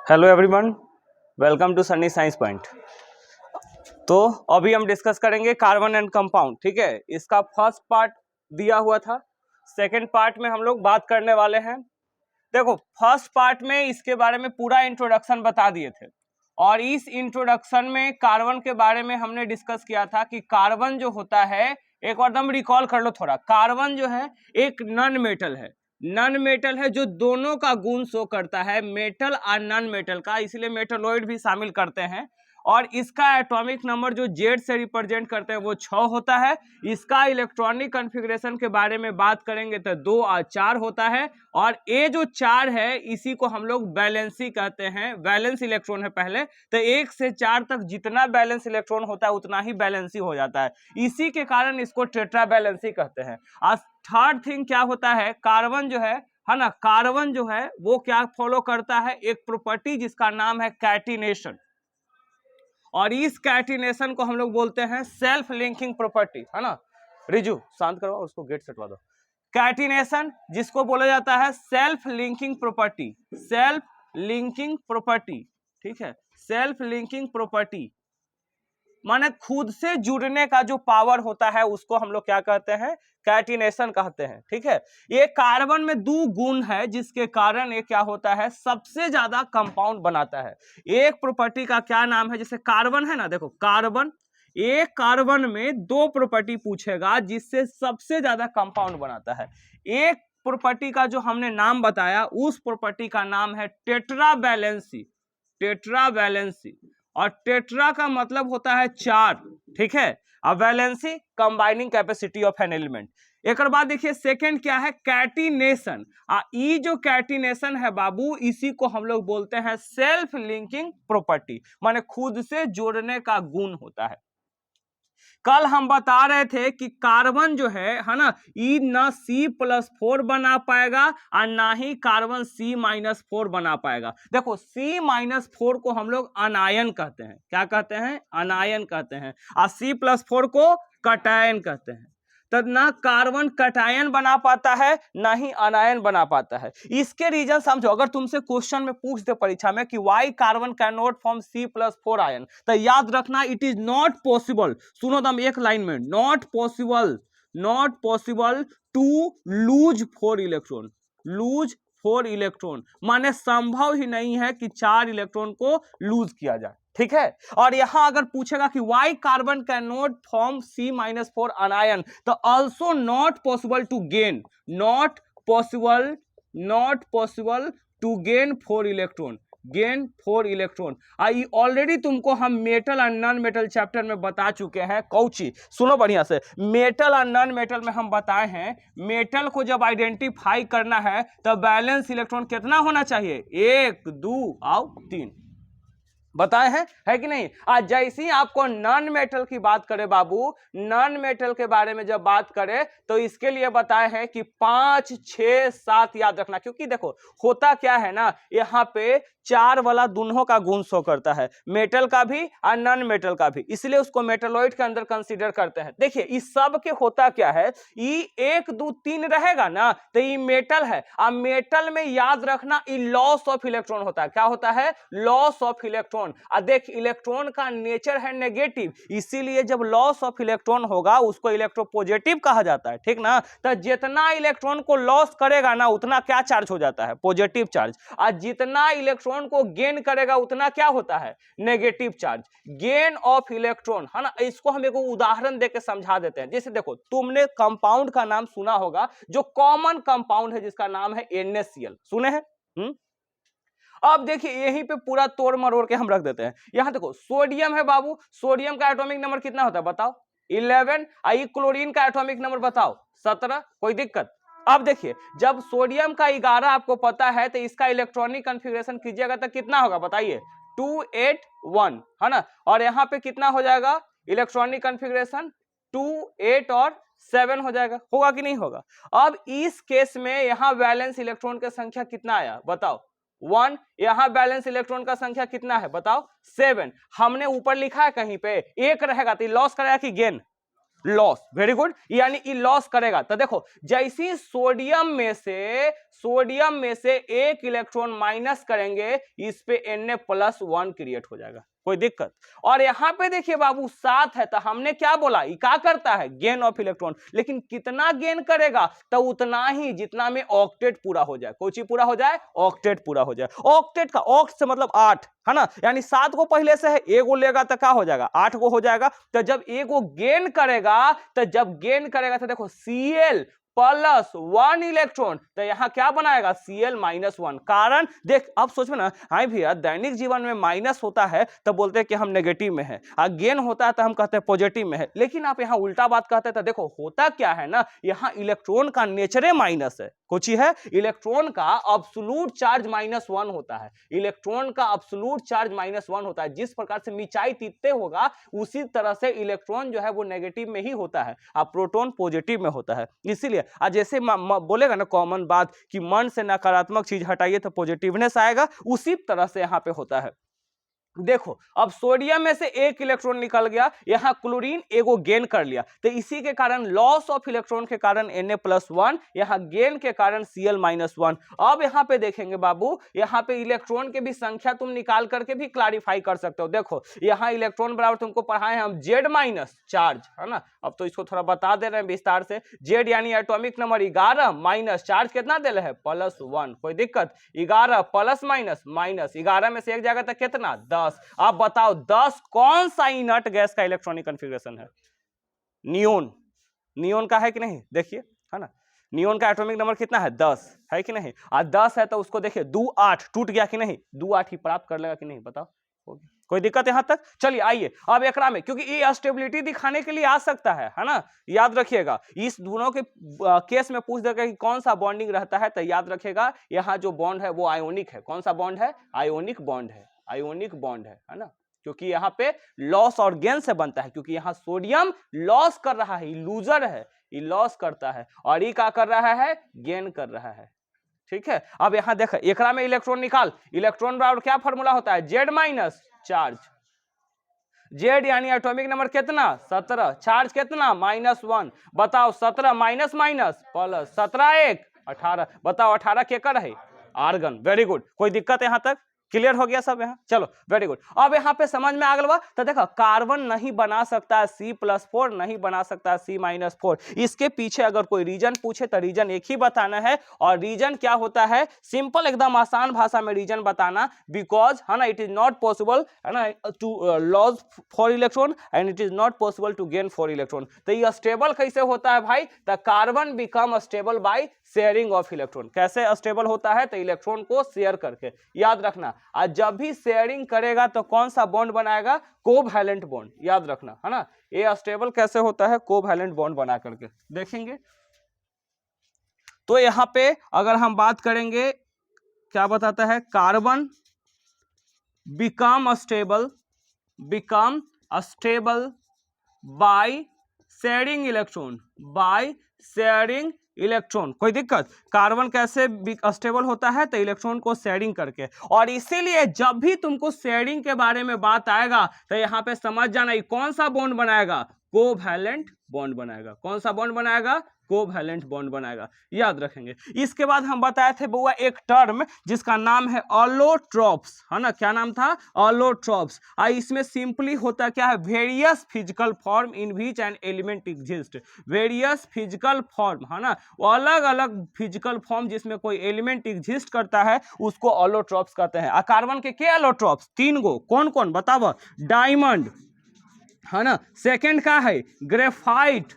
Hello everyone, welcome to Sunny science point. तो अभी हम डिस्कस करेंगे कार्बन एंड कंपाउंड। ठीक है, इसका फर्स्ट पार्ट दिया हुआ था, सेकंड पार्ट में हम लोग बात करने वाले हैं। देखो, फर्स्ट पार्ट में इसके बारे में पूरा इंट्रोडक्शन बता दिए थे और इस इंट्रोडक्शन में कार्बन के बारे में हमने डिस्कस किया था कि कार्बन जो होता है, एक बार दम रिकॉल कर लो थोड़ा। कार्बन जो है एक नॉन मेटल है, नॉन मेटल है जो दोनों का गुण शो करता है, मेटल और नॉन मेटल का, इसलिए मेटलॉइड भी शामिल करते हैं। और इसका एटॉमिक नंबर जो जेड से रिप्रेजेंट करते हैं वो 6 होता है। इसका इलेक्ट्रॉनिक कॉन्फ़िगरेशन के बारे में बात करेंगे तो 2 और 4 होता है। और ये जो 4 है इसी को हम लोग वैलेंसी कहते हैं, वैलेंस इलेक्ट्रॉन है पहले। तो 1 से 4 तक जितना बैलेंस इलेक्ट्रॉन होता है उतना ही वैलेंसी हो जाता है, इसी के कारण इसको टेट्रा वैलेंसी कहते हैं। और थर्ड थिंग क्या होता है, कार्बन जो है ना, कार्बन जो है वो क्या फॉलो करता है, एक प्रॉपर्टी जिसका नाम है कैटिनेशन। और इस कैटिनेशन को हम लोग बोलते हैं सेल्फ लिंकिंग प्रॉपर्टी, है ना। रिजू शांत करवाओ, उसको गेट सेटवा दो। कैटिनेशन जिसको बोला जाता है self linking property, self linking property. ठीक है, सेल्फ लिंकिंग प्रॉपर्टी माने खुद से जुड़ने का जो पावर होता है उसको हम लोग क्या कहते हैं, कैटिनेशन कहते हैं। ठीक है, ये कार्बन में 2 गुण है जिसके कारण ये क्या होता है, सबसे ज्यादा कंपाउंड बनाता है। एक प्रॉपर्टी का क्या नाम है, जैसे कार्बन है ना, देखो कार्बन, एक कार्बन में 2 प्रॉपर्टी पूछेगा जिससे सबसे ज्यादा कंपाउंड बनाता है। एक प्रॉपर्टी का जो हमने नाम बताया उस प्रॉपर्टी का नाम है टेट्रा वैलेंसी, टेट्रा वैलेंसी। और टेट्रा का मतलब होता है 4। ठीक है, अब valency combining capacity of an element. एक बाद देखिए सेकंड क्या है, कैटिनेशन। ये जो कैटिनेशन है बाबू, इसी को हम लोग बोलते हैं सेल्फ लिंकिंग प्रॉपर्टी, माने खुद से जोड़ने का गुण होता है। कल हम बता रहे थे कि कार्बन जो है ना, ई ना C+4 बना पाएगा और ना ही कार्बन C-4 बना पाएगा। देखो C-4 को हम लोग अनायन कहते हैं, क्या कहते हैं, अनायन कहते हैं। और C+4 को कटायन कहते हैं। तो ना कार्बन कटायन बना पाता है ना ही अनायन बना पाता है। इसके रीजन समझो, अगर तुमसे क्वेश्चन में पूछ दे परीक्षा में कि why carbon can not form C+4 ion, तो याद रखना इट इज नॉट पॉसिबल। सुनो दम एक लाइन में, not possible, not possible to lose 4 electron, lose 4 electron माने संभव ही नहीं है कि 4 इलेक्ट्रॉन को लूज किया जाए। ठीक है, और यहां अगर पूछेगा कि वाई कार्बन कैन नॉट फॉर्म C-4 अनायन, तो also not possible to gain, not possible, not possible to gain 4 electron, gain 4 electron. I already तुमको हम मेटल और नॉन मेटल चैप्टर में बता चुके हैं। कौची सुनो बढ़िया से, मेटल और नॉन मेटल में हम बताए हैं, मेटल को जब आइडेंटिफाई करना है तो बैलेंस इलेक्ट्रॉन कितना होना चाहिए, 1 2 और 3 बताए हैं, है कि नहीं। आज जैसे ही आपको नॉन मेटल की बात करें बाबू, नॉन मेटल के बारे में जब बात करें तो इसके लिए बताए हैं कि 5 6 7 याद रखना। क्योंकि देखो होता क्या है ना, यहाँ पे 4 वाला दोनों का गुण शो करता है, मेटल का भी और नॉन मेटल का भी, इसलिए उसको मेटलॉइड के अंदर कंसीडर करते हैं। देखिए इस सब के होता क्या है, ये 1 2 3 रहेगा ना तो ये मेटल है। और मेटल में याद रखना ये लॉस ऑफ इलेक्ट्रॉन होता है। क्या होता है, लॉस ऑफ इलेक्ट्रॉन। देख इलेक्ट्रॉन का नेचर है नेगेटिव, इसीलिए जब लॉस ऑफ इलेक्ट्रॉन होगा उसको इलेक्ट्रोपॉजिटिव कहा जाता है। ठीक ना, तो जितना इलेक्ट्रॉन को लॉस करेगा ना उतना क्या चार्ज हो जाता है, पॉजिटिव चार्ज। और जितना इलेक्ट्रॉन को गेन करेगा उतना क्या होता है, negative charge. Gain of electron, है ना। इसको हम एक उदाहरण देकर समझा देते हैं। जैसे देखो तुमने कंपाउंड का नाम सुना होगा, जो कॉमन कंपाउंड है जिसका नाम है NaCl, सुने हैं। अब देखिए यहीं पे पूरा तोड़ मरोड़ के हम रख देते हैं। यहां देखो सोडियम है बाबू, सोडियम का एटॉमिक नंबर कितना होता है बताओ, 11। आई क्लोरीन का एटॉमिक नंबर बताओ 17, कोई दिक्कत। अब देखिए जब सोडियम का 11 आपको पता है तो इसका इलेक्ट्रॉनिक कॉन्फ़िगरेशन कीजिएगा तो कितना होगा बताइए, 281, है ना। और यहां पे कितना हो जाएगा इलेक्ट्रॉनिक कॉन्फ़िगरेशन, 2 8 और 7 हो जाएगा, होगा कि नहीं होगा। अब इस केस में यहां वैलेंस इलेक्ट्रॉन की संख्या कितना आया बताओ, 1। यहां बैलेंस इलेक्ट्रॉन का संख्या कितना है बताओ, 7। हमने ऊपर लिखा है कहीं पे 1 रहेगा तो लॉस करेगा कि गेन, लॉस, वेरी गुड, यानी ये लॉस करेगा। तो देखो जैसे सोडियम में से एक इलेक्ट्रॉन माइनस करेंगे, इस पे Na+1 क्रिएट हो जाएगा, कोई दिक्कत। और यहां पे देखिए बाबू 7 है, तो हमने क्या बोला, ये क्या करता है, गेन ऑफ इलेक्ट्रॉन, लेकिन कितना गेन करेगा, तो उतना ही जितना में ऑक्टेट पूरा हो जाए। कोई चीज पूरा हो जाए, ऑक्टेट पूरा हो जाए। ऑक्टेट का ऑक्ट से मतलब 8 है ना, यानी 7 को पहले से है, एगो लेगा तो क्या हो जाएगा, 8 को हो जाएगा। तो जब एगो गेन करेगा, तो देखो Cl+1 इलेक्ट्रॉन, तो यहां क्या बनाएगा, Cl-1। कारण देख, अब सोच में ना, हाँ भैया दैनिक जीवन में माइनस होता है तो बोलते हैं कि हम नेगेटिव में है, और गेन होता है तो हम कहते हैं पॉजिटिव में है, लेकिन आप यहाँ उल्टा बात कहते हैं। तो देखो होता क्या है ना, यहाँ इलेक्ट्रॉन का नेचर माइनस है, कुछ ही है, इलेक्ट्रॉन का अब्सोल्यूट चार्ज -1 होता है, इलेक्ट्रॉन का अब्सोल्यूट चार्ज -1 होता है। जिस प्रकार से मिचाई तीते होगा, उसी तरह से इलेक्ट्रॉन जो है वो नेगेटिव में ही होता है और प्रोटॉन पॉजिटिव में होता है। इसीलिए जैसे बोलेगा ना कॉमन बात कि मन से नकारात्मक चीज हटाइए तो पॉजिटिवनेस आएगा, उसी तरह से यहाँ पे होता है। देखो अब सोडियम में से एक इलेक्ट्रॉन निकल गया, यहां क्लोरीन एगो गेन कर लिया, तो इसी के कारण लॉस ऑफ इलेक्ट्रॉन के कारण Na+1, यहां गेन के कारण Cl-1। अब यहां पे देखेंगे बाबू, यहां पे इलेक्ट्रॉन के भी संख्या तुम निकाल करके भी क्लैरिफाई कर सकते हो। देखो यहां इलेक्ट्रॉन बराबर तुमको पढ़ाए हैं हम Z- चार्ज, है ना, अब तो इसको थोड़ा बता दे रहे हैं विस्तार से। Z यानी एटॉमिक नंबर 11 माइनस चार्ज कितना दे रहे हैं, +1, कोई दिक्कत, 11 प्लस माइनस माइनस 11 में से एक जाएगा तो कितना, 10। आप बताओ 10 कौन सा इनर्ट गैस का इलेक्ट्रॉनिक कॉन्फ़िगरेशन है, नियोन, नियोन का है कि नहीं, देखिए, है ना, नियोन का एटॉमिक नंबर कितना है, 10 है कि नहीं, और 10 है तो उसको देखिए 2 8 टूट गया कि नहीं, 2 8 ही प्राप्त कर लेगा कि नहीं, बताओ, कोई दिक्कत यहां तक। चलिए आइए अब एकरा में, क्योंकि ये स्टेबिलिटी दिखाने के लिए आ सकता है ना, याद रखिएगा, इस दोनों के केस में पूछ देगा कि कौन सा बॉन्डिंग रहता है, तो याद रखिएगा यहाँ जो बॉन्ड है वो आयोनिक है। कौन सा बॉन्ड है, आयोनिक बॉन्ड है, आयोनिक बॉन्ड है ना, क्योंकि यहाँ पे लॉस और गेन से बनता है, क्योंकि यहाँ सोडियम लॉस कर रहा है, लूजर है, ये लॉस करता है, और ये क्या कर रहा है, गेन कर रहा है, ठीक है। अब यहां देख, एकरा में इलेक्ट्रॉन निकाल, इलेक्ट्रॉन बराबर क्या फॉर्मूला होता है, Z- चार्ज, Z यानी एटॉमिक नंबर कितना, 17, चार्ज कितना, -1, बताओ 17 माइनस माइनस प्लस, 17 1 18, बताओ 18 केकर है, आर्गन, वेरी गुड, कोई दिक्कत यहां तक, क्लियर हो गया सब यहाँ, चलो वेरी गुड। अब यहाँ पे समझ में आ गया, तो देखो कार्बन नहीं बना सकता है C+4, नहीं बना सकता है C-4। इसके पीछे अगर कोई रीजन पूछे तो रीजन एक ही बताना है, और रीजन क्या होता है, सिंपल एकदम आसान भाषा में रीजन बताना, बिकॉज है ना इट इज नॉट पॉसिबल, है ना, to loss 4 electron and it is not possible to gain 4 electron. तो ये स्टेबल कैसे होता है भाई, तो carbon become stable by sharing of electron. कैसे स्टेबल होता है, तो इलेक्ट्रॉन को शेयर करके, याद रखना, और जब भी शेयरिंग करेगा तो कौन सा बॉन्ड बनाएगा, कोवैलेंट बॉन्ड, याद रखना, है ना। ये स्टेबल कैसे होता है, कोवैलेंट बॉन्ड बना करके देखेंगे। तो यहां पे अगर हम बात करेंगे, क्या बताता है, carbon become stable by sharing electron, by sharing electron, कोई दिक्कत, कार्बन कैसे स्टेबल होता है, तो इलेक्ट्रॉन को शेयरिंग करके। और इसीलिए जब भी तुमको शेयरिंग के बारे में बात आएगा तो यहाँ पे समझ जाना कौन सा बॉन्ड बनाएगा, कोवैलेंट बॉन्ड बनाएगा। कौन सा बॉन्ड बनाएगा, कोवैलेंट बॉन्ड बनाएगा, याद रखेंगे। इसके बाद हम बताए थे बुआ एक टर्म जिसका नाम है ऑलोट्रॉप्स, है ना, क्या नाम था, ऑलोट्रॉप्स। इसमें सिंपली होता क्या है, various physical form in which an element exist, various physical form, है ना, अलग अलग फिजिकल फॉर्म जिसमें कोई एलिमेंट एग्जिस्ट करता है उसको ऑलोट्रॉप्स कहते हैं। कार्बन के ऑलोट्रॉप्स 3 गो, कौन कौन बताओ, डायमंड, है ना, सेकंड का है ग्रेफाइट,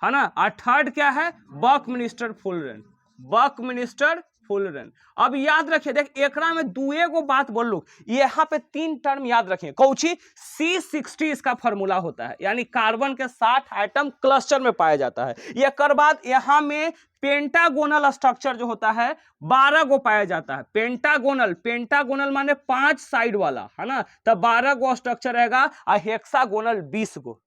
है ना, और थर्ड क्या है, बकमिस्टर फुलरेन, बकमिस्टर फुलरेन। अब याद रखिए, देख एकरा में दुए को बात बोल लू, यहाँ पे 3 टर्म याद रखिए, कौची, C60 इसका फॉर्मूला होता है, यानी कार्बन के 60 एटम क्लस्टर में पाया जाता है। एक बाद यहाँ में पेंटागोनल स्ट्रक्चर जो होता है 12 गो पाया जाता है, पेंटागोनल, पेंटागोनल माने 5 साइड वाला, है ना, तो 12 गो स्ट्रक्चर रहेगा, और हेक्सागोनल 20 गो,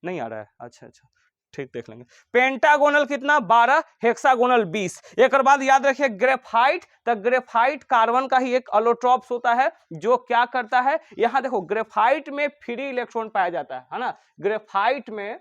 नहीं आ रहा है, अच्छा अच्छा ठीक, देख लेंगे। पेंटागोनल कितना, 12, हेक्सागोनल 20। एक बाद याद रखिए ग्रेफाइट, तो ग्रेफाइट कार्बन का ही एक अलोट्रॉप्स होता है, जो क्या करता है, यहां देखो ग्रेफाइट में फ्री इलेक्ट्रॉन पाया जाता है ना, ग्रेफाइट में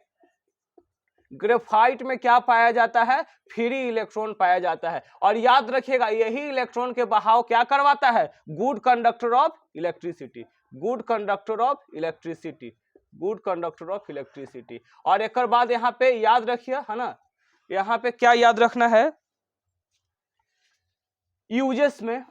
ग्रेफाइट में क्या पाया जाता है, फ्री इलेक्ट्रॉन पाया जाता है। और याद रखिएगा यही इलेक्ट्रॉन के बहाव क्या करवाता है, good conductor of electricity, good conductor of electricity, good conductor of electricity. और एक बाद यहाँ पे याद रखिए, है ना, यहाँ पे क्या याद रखना है, यूजेस में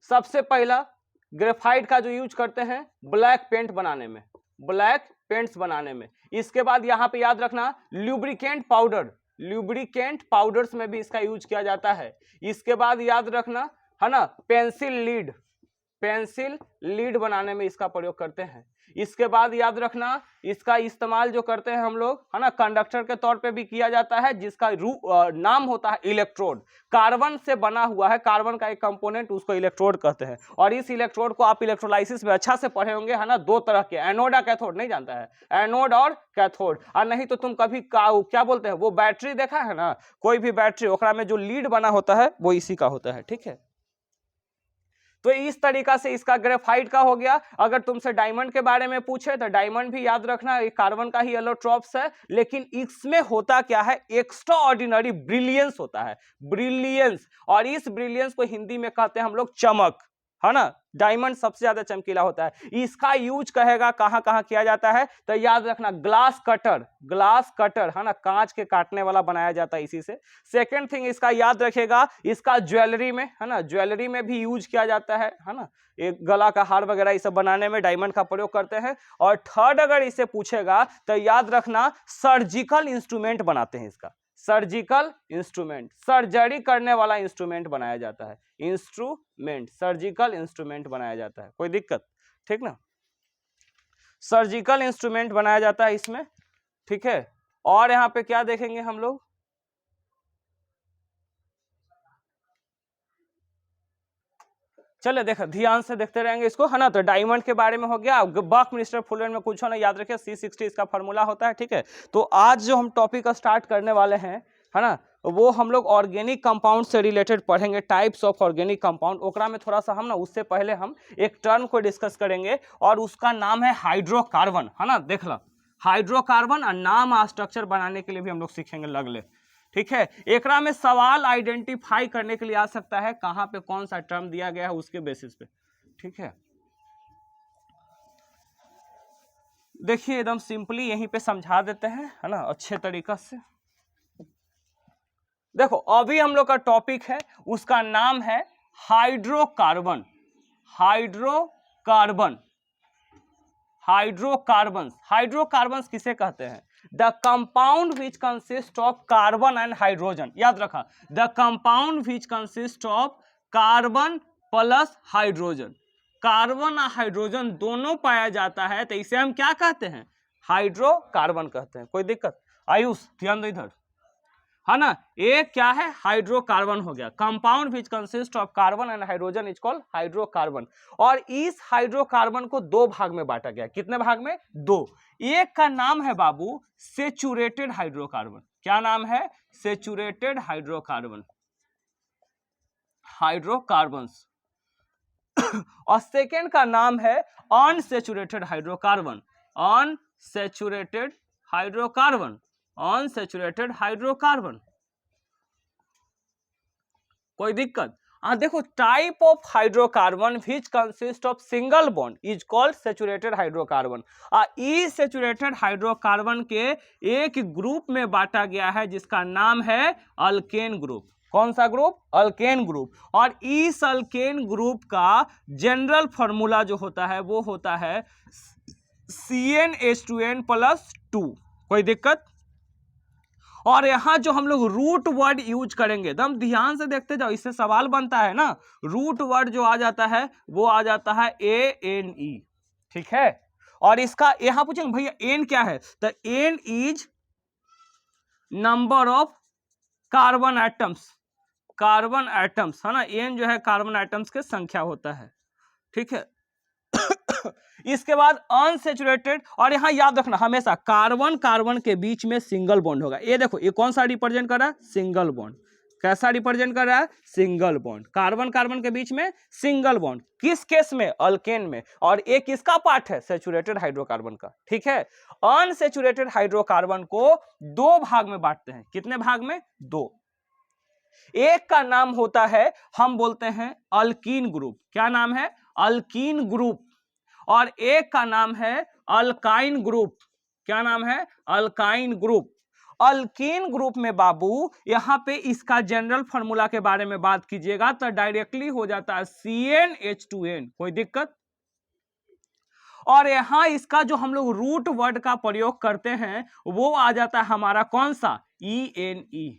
सबसे पहला ग्रेफाइट का जो यूज करते हैं ब्लैक पेंट बनाने में, ब्लैक पेंट्स बनाने में। इसके बाद यहाँ पे याद रखना ल्यूब्रिकेंट पाउडर, ल्यूब्रिकेंट पाउडर्स में भी इसका यूज किया जाता है। इसके बाद याद रखना, है ना, पेंसिल लीड, पेंसिल लीड बनाने में इसका प्रयोग करते हैं। इसके बाद याद रखना इसका इस्तेमाल जो करते हैं हम लोग, है ना, कंडक्टर के तौर पे भी किया जाता है, जिसका नाम होता है इलेक्ट्रोड। कार्बन से बना हुआ है, कार्बन का एक कंपोनेंट, उसको इलेक्ट्रोड कहते हैं। और इस इलेक्ट्रोड को आप इलेक्ट्रोलाइसिस में अच्छा से पढ़े होंगे, है ना, दो तरह के, एनोड और कैथोड, नहीं जानता है, एनोड और कैथोड। और नहीं तो तुम कभी क्या बोलते हैं, वो बैटरी देखा है ना, कोई भी बैटरी, ओकरा में जो लीड बना होता है वो इसी का होता है, ठीक है। तो इस तरीका से इसका ग्रेफाइट का हो गया। अगर तुमसे डायमंड के बारे में पूछे तो डायमंड भी याद रखना, ये कार्बन का ही एलोट्रॉप्स है, लेकिन इसमें होता क्या है, एक्स्ट्रा ऑर्डिनरी ब्रिलियंस होता है, ब्रिलियंस। और इस ब्रिलियंस को हिंदी में कहते हैं हम लोग चमक, है ना, डायमंड सबसे ज्यादा चमकीला होता है। इसका यूज कहेगा कहां कहां किया जाता है, तो याद रखना ग्लास कटर, ग्लास कटर, है ना, कांच के काटने वाला बनाया जाता है इसी से। सेकंड थिंग इसका याद रखेगा, इसका ज्वेलरी में, है ना, ज्वेलरी में भी यूज किया जाता है ना, एक गला का हार वगैरह इसे बनाने में डायमंड का प्रयोग करते हैं। और थर्ड अगर इसे पूछेगा तो याद रखना सर्जिकल इंस्ट्रूमेंट बनाते हैं इसका, सर्जिकल इंस्ट्रूमेंट, सर्जरी करने वाला इंस्ट्रूमेंट बनाया जाता है, इंस्ट्रूमेंट, सर्जिकल इंस्ट्रूमेंट बनाया जाता है, कोई दिक्कत, ठीक ना, सर्जिकल इंस्ट्रूमेंट बनाया जाता है इसमें, ठीक है। और यहाँ पे क्या देखेंगे हम लोग, चले देखो ध्यान से देखते रहेंगे इसको, है ना। तो डायमंड के बारे में हो गया, बकमिंस्टर फुलर में कुछ ना, याद रखिए C60 इसका फार्मूला होता है, ठीक है। तो आज जो हम टॉपिक स्टार्ट करने वाले हैं, है ना, वो हम लोग ऑर्गेनिक कंपाउंड से रिलेटेड पढ़ेंगे, टाइप्स ऑफ ऑर्गेनिक कंपाउंड। ओकरा में थोड़ा सा हम ना, उससे पहले हम एक टर्म को डिस्कस करेंगे और उसका नाम है हाइड्रोकार्बन, है ना। देख लो हाइड्रोकार्बन, और नाम स्ट्रक्चर बनाने के लिए भी हम लोग सीखेंगे लगले, ठीक है। एकरा में सवाल आइडेंटिफाई करने के लिए आ सकता है, कहां पे कौन सा टर्म दिया गया है उसके बेसिस पे, ठीक है। देखिए एकदम सिंपली यहीं पे समझा देते हैं, है ना, अच्छे तरीका से। देखो अभी हम लोग का टॉपिक है, उसका नाम है हाइड्रोकार्बन, हाइड्रोकार्बन, हाइड्रोकार्बन्स। हाइड्रोकार्बन्स किसे कहते हैं, the compound which consist of carbon and hydrogen. याद रखा, the compound which consist of carbon plus hydrogen, carbon और हाइड्रोजन दोनों पाया जाता है, तो इसे हम क्या कहते हैं, हाइड्रोकार्बन कहते हैं, कोई दिक्कत। आयुष ध्यान दो इधर, है ना, एक क्या है, हाइड्रोकार्बन हो गया, compound which consist of carbon and hydrogen is called hydrocarbon. और इस हाइड्रोकार्बन को दो भाग में बांटा गया, कितने भाग में, दो। एक का नाम है बाबू सेचुरेटेड हाइड्रोकार्बन, क्या नाम है, सेचुरेटेड हाइड्रोकार्बन, हाइड्रोकार्बन्स। और सेकेंड का नाम है unsaturated hydrocarbon, unsaturated hydrocarbon, unsaturated hydrocarbon, कोई दिक्कत। देखो type of hydrocarbon which consist of single bond is called saturated hydrocarbon. इस सेचुरेटेड हाइड्रोकार्बन के एक ग्रुप में बांटा गया है जिसका नाम है अल्केन ग्रुप। कौन सा ग्रुप, अल्केन ग्रुप। और इस अल्केन ग्रुप का जनरल फॉर्मूला जो होता है वो होता है CnH2n+2, कोई दिक्कत। और यहां जो हम लोग रूट वर्ड यूज करेंगे, एकदम ध्यान से देखते जाओ, इससे सवाल बनता है ना, रूट वर्ड जो आ जाता है वो आ जाता है ANE, ठीक है। और इसका यहां पूछेंगे भैया एन क्या है, तो N is number of carbon atoms, carbon atoms, है ना, एन जो है कार्बन एटम्स के संख्या होता है, ठीक है। इसके बाद अनसेचुरेटेड, और यहां याद रखना हमेशा कार्बन कार्बन के बीच में सिंगल बॉन्ड होगा। ये देखो ये कौन सा रिप्रेजेंट कर रहा है, सिंगल बॉन्ड, कैसा रिप्रेजेंट कर रहा है? सिंगल बॉन्ड, कार्बन कार्बन के बीच में सिंगल बॉन्ड। किस केस में? अल्केन में। और एक किसका पार्ट है? सैचुरेटेड हाइड्रोकार्बन का, ठीक है। अनसैचुरेटेड हाइड्रोकार्बन को दो भाग में बांटते हैं। कितने भाग में? दो। एक का नाम होता है, हम बोलते हैं अल्कीन ग्रुप। क्या नाम है? Alkyne group. और एक का नाम है अल्काइन ग्रुप। क्या नाम है? Alkyne group. अल्कीन ग्रुप में बाबू यहां पे इसका जनरल फार्मूला के बारे में बात कीजिएगा तो डायरेक्टली हो जाता है CnH2n। कोई दिक्कत? और यहां इसका जो हम लोग रूट वर्ड का प्रयोग करते हैं वो आ जाता है हमारा कौन सा? ENE।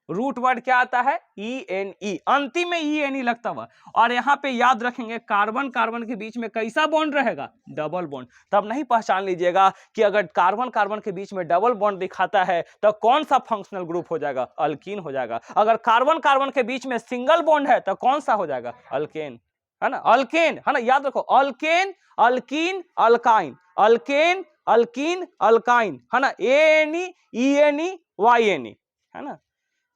रूट वर्ड क्या आता है? ENE। अंतिम में ENE लगता हुआ। और यहां पे याद रखेंगे कार्बन कार्बन के बीच में कैसा बॉन्ड रहेगा? Double bond. तब नहीं पहचान लीजिएगा कि अगर कार्बन कार्बन के बीच में डबल बॉन्ड दिखाता है तो कौन सा फंक्शनल ग्रुप हो जाएगा? अल्कीन हो जाएगा। अगर कार्बन कार्बन के बीच में सिंगल बॉन्ड है तो कौन सा हो जाएगा? अल्केन, है ना। अल्केन, है ना, याद रखो। Alkane, alkyne, alkyne, alkane, alkyne, alkyne, है ना। ANE, ENE, YNE, है ना।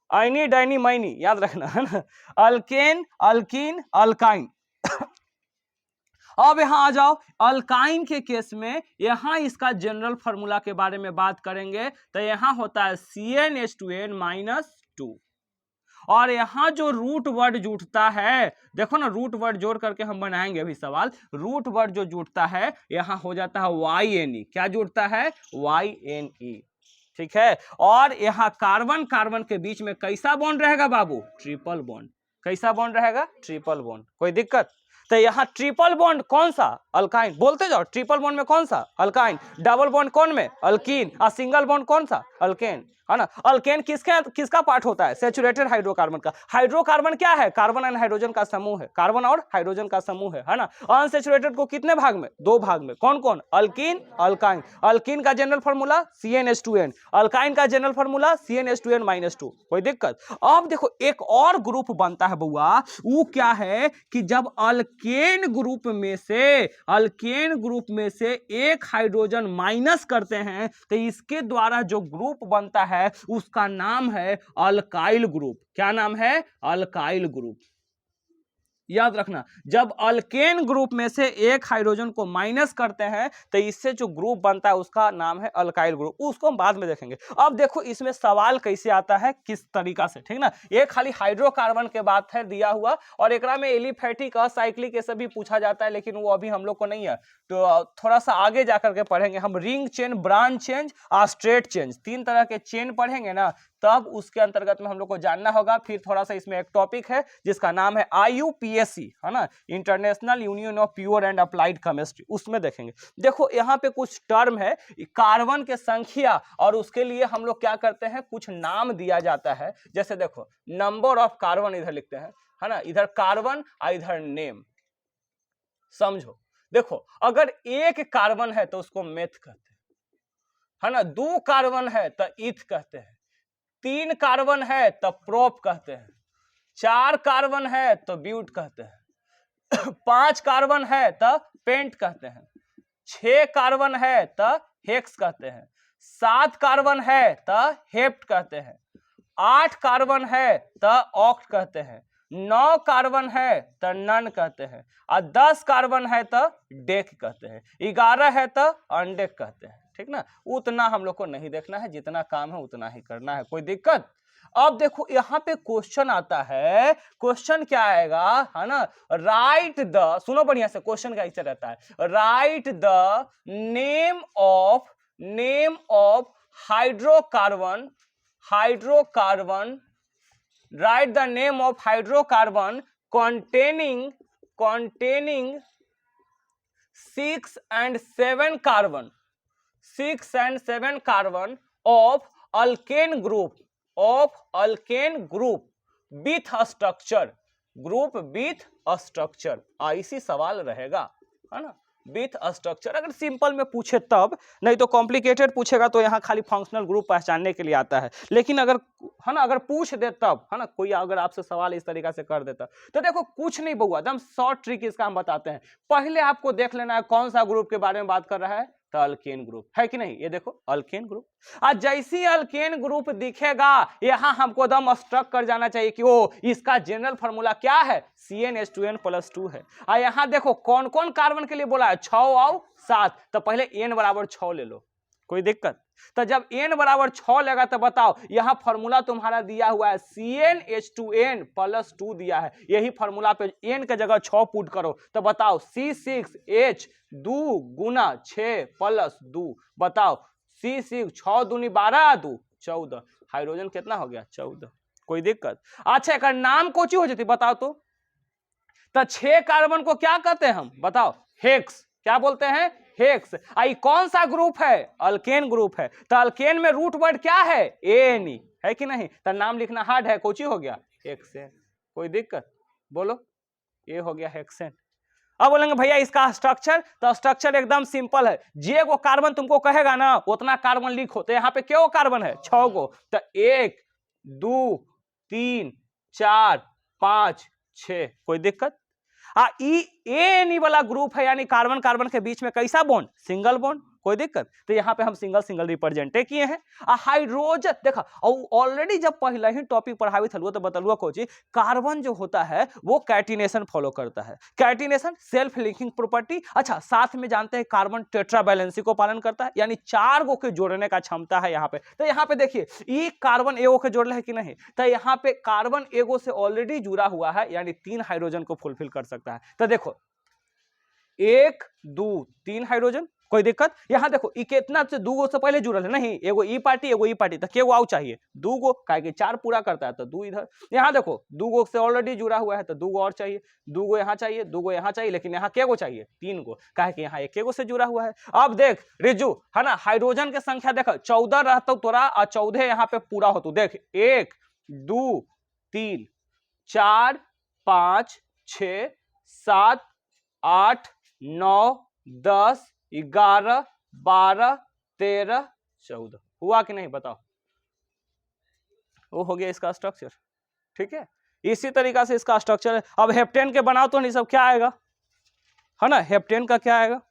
आइनी डाइनी माइनी, याद रखना, है ना। Alkane, alkyne, alkyne. अब यहां आ जाओ अल्काइन के केस में, यहां इसका जनरल फार्मूला के बारे में बात करेंगे तो यहां होता है CnH2n-2। और यहां जो रूट वर्ड जुटता है, देखो ना, रूट वर्ड जोड़ करके हम बनाएंगे अभी सवाल। रूट वर्ड जो जुटता है यहां हो जाता है YNE। क्या जुटता है? YNE, ठीक है। और यहां कार्बन कार्बन के बीच में कैसा बॉन्ड रहेगा बाबू? Triple bond. कैसा बॉन्ड रहेगा? Triple bond. कोई दिक्कत? तो यहां ट्रिपल बॉन्ड कौन सा? अल्काइन। बोलते जाओ, ट्रिपल बॉन्ड में कौन सा? अल्काइन। डबल बॉन्ड कौन में? अल्कीन। और सिंगल बॉन्ड कौन सा? अल्केन, है ना। अल्केन किसका पार्ट होता है? सैचुरेटेड हाइड्रोकार्बन का। हाइड्रोकार्बन क्या है? कार्बन एंड हाइड्रोजन का समूह है। कार्बन और हाइड्रोजन का समूह है ना। अनसैचुरेटेड को कितने भाग में? दो भाग में। कौन कौन? Alkyne, alkyne. अल्कीन का जनरल फार्मूला CnH2n, अल्काइन का जनरल फार्मूला CnH2n-2। कोई दिक्कत? अब देखो एक और ग्रुप बनता है बउआ, वो क्या है कि जब अल्केन ग्रुप में से एक हाइड्रोजन माइनस करते हैं तो इसके द्वारा जो ग्रुप बनता है उसका नाम है अल्काइल ग्रुप। क्या नाम है? Alkyl group. याद रखना, जब अल्केन ग्रुप में से एक हाइड्रोजन को माइनस करते हैं तो इससे जो ग्रुप बनता है उसका नाम है अल्काइल ग्रुप। उसको हम बाद में देखेंगे। अब देखो इसमें सवाल कैसे आता है, किस तरीका से, ठीक ना। ये खाली हाइड्रोकार्बन के बात है दिया हुआ, और एकरा में एलिफैटिक, असाइक्लिक, ये सब भी पूछा जाता है, लेकिन वो अभी हम लोग को नहीं है। तो थोड़ा सा आगे जाकर के पढ़ेंगे हम। रिंग चेन, ब्रांच चेंज और स्ट्रेट चेंज, तीन तरह के चेन पढ़ेंगे ना, तब उसके अंतर्गत में हम लोग को जानना होगा। फिर थोड़ा सा इसमें एक टॉपिक है जिसका नाम है IUPAC, है ना, international union of pure and applied chemistry, उसमें देखेंगे। देखो यहाँ पे कुछ टर्म है, कार्बन के संख्या, और उसके लिए हम लोग क्या करते हैं, कुछ नाम दिया जाता है। जैसे देखो नंबर ऑफ कार्बन इधर लिखते हैं, है ना, इधर कार्बन और इधर नेम। समझो, देखो अगर एक कार्बन है तो उसको मेथ कहते हैं, है ना। दो कार्बन है तो ईथ कहते हैं। तीन कार्बन है तो प्रोप कहते हैं। चार कार्बन है तो ब्यूट कहते हैं। पांच कार्बन है तो पेंट कहते हैं। छह कार्बन है तो हेक्स कहते हैं। सात कार्बन है तो हेप्ट कहते हैं। आठ कार्बन है तो ऑक्ट कहते हैं। 9 कार्बन है तो नन कहते हैं। और 10 कार्बन है तो डेक कहते हैं। 11 है तो अनडेक कहते हैं, ठीक ना। उतना हम लोग को नहीं देखना है, जितना काम है उतना ही करना है। कोई दिक्कत? अब देखो यहाँ पे क्वेश्चन आता है। क्वेश्चन क्या आएगा, है ना, राइट द, सुनो बढ़िया से, क्वेश्चन कैसे रहता है, right the name of hydrocarbon, write the name of hydrocarbon containing 6 and 7 carbon of alkane group with a structure, ऐसी सवाल रहेगा, है ना, विथ स्ट्रक्चर। अगर सिंपल में पूछे तब, नहीं तो कॉम्प्लिकेटेड पूछेगा तो यहाँ खाली फंक्शनल ग्रुप पहचानने के लिए आता है। लेकिन अगर, है ना, अगर पूछ दे तब, है ना, कोई अगर आपसे सवाल इस तरीका से कर देता तो देखो कुछ नहीं बउआ, एकदम शॉर्ट ट्रिक इसका हम बताते हैं। पहले आपको देख लेना है कौन सा ग्रुप के बारे में बात कर रहा है, तो अल्केन ग्रुप है कि नहीं, ये देखो अल्केन ग्रुप। आज जैसी अल्केन ग्रुप दिखेगा यहां हमको दम स्ट्रक कर जाना चाहिए कि ओ इसका जनरल फार्मूला क्या है, CnH2n+2 है। और यहां देखो कौन कौन कार्बन के लिए बोला है, 6 और 7, तो पहले n बराबर 6 ले लो, कोई दिक्कत। तो जब n बराबर 6 लगा तो बताओ यहां फार्मूला तुम्हारा दिया हुआ है CnH2n+2 दिया है, यही फार्मूला पे n के जगह 6 पुट करो तो बताओ C6H2 गुना 6 प्लस 2, बताओ C6 6 दूनी 12 2 14, हाइड्रोजन कितना हो गया 14, कोई दिक्कत। अच्छा एक नाम कोची हो जाती बताओ तो 6 कार्बन को क्या कहते हैं हम बताओ, हेक्स, क्या बोलते हैं हेक्स। आई कौन सा ग्रुप है, अल्केन ग्रुप है, तो अल्केन में रूट वर्ड क्या है एनी, है कि नहीं, तो नाम लिखना हार्ड है, कोची हो गया हेक्सेन, कोई दिक्कत, बोलो ये हो गया हेक्सेन। अब बोलेंगे भैया इसका स्ट्रक्चर, तो स्ट्रक्चर एकदम सिंपल है, जे को कार्बन तुमको कहेगा ना उतना कार्बन लिख होते, यहाँ पे क्यों कार्बन है 6 गो, तो 1 2 3 4 5 6, कोई दिक्कत। एनी वाला ग्रुप है यानी कार्बन कार्बन के बीच में कैसा बॉन्ड, सिंगल बॉन्ड, कोई दिक्कत। तो यहाँ पे हम सिंगल सिंगल रिप्रेजेंट किए हैं। हाइड्रोजन देखा ऑलरेडी जब पहले ही टॉपिक पढ़ावी था तो बतलुआ कोची, कार्बन जो होता है वो कैटिनेशन फॉलो करता है, कैटिनेशन सेल्फ लिंकिंग प्रॉपर्टी। अच्छा साथ में जानते हैं कार्बन टेट्रा बैलेंसी को पालन करता है, यानी 4 गो के जोड़ने का क्षमता है यहाँ पे। तो यहाँ पे देखिए ये कार्बन एगो के जोड़ है कि नहीं, तो यहाँ पे कार्बन एगो से ऑलरेडी जुड़ा हुआ है यानी 3 हाइड्रोजन को फुलफिल कर सकता है। तो देखो 1 2 3 हाइड्रोजन, कोई दिक्कत। यहां देखो ई कितना से 2 गो से पहले जुड़ल है, नहीं एगो ई पार्टी एगो ई पार्टी, तो के गो आउ चाहिए 2 गो, काहे कि 4 पूरा करता है तो 2 इधर। यहां देखो 2 गो से ऑलरेडी जुड़ा हुआ है तो 2 गो और चाहिए, 2 गो यहां चाहिए 2 गो यहां चाहिए, लेकिन यहां के गो चाहिए 3 गो, काहे कि यहां 1 गो से जुड़ा हुआ है। अब देख रिजू है ना, हाइड्रोजन के संख्या देख 14 रहता तोरा और 14 यहाँ पे पूरा हो, देख 1 2 3 4 5 6 7 8 9 10 11 12 13 14, हुआ कि नहीं बताओ, वो हो गया इसका स्ट्रक्चर, ठीक है। इसी तरीका से इसका स्ट्रक्चर है। अब हेप्टेन के बनाओ तो नहीं सब क्या आएगा, है ना, हेप्टेन का क्या आएगा,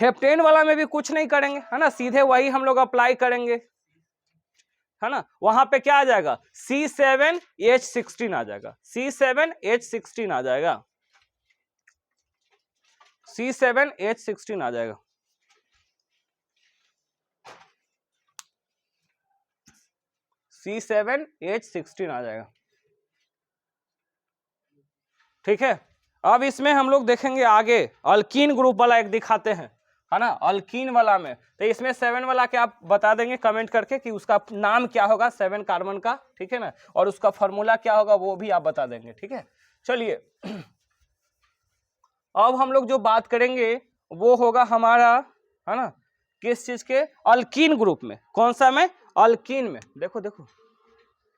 हेप्टेन वाला में भी कुछ नहीं करेंगे, है ना, सीधे वही हम लोग अप्लाई करेंगे, है ना। वहां पे क्या आ जाएगा C7H16 आ जाएगा, C7H16 आ जाएगा, C7H16 आ जाएगा, C7H16 आ जाएगा, ठीक है। अब इसमें हम लोग देखेंगे आगे अल्कीन ग्रुप वाला एक दिखाते हैं, है ना, अल्कीन वाला में। तो इसमें 7 वाला क्या आप बता देंगे कमेंट करके कि उसका नाम क्या होगा 7 कार्बन का, ठीक है ना, और उसका फॉर्मूला क्या होगा वो भी आप बता देंगे, ठीक है। चलिए अब हम लोग जो बात करेंगे वो होगा हमारा, है ना, किस चीज के, अल्कीन ग्रुप में। कौन सा में, अल्कीन में। देखो देखो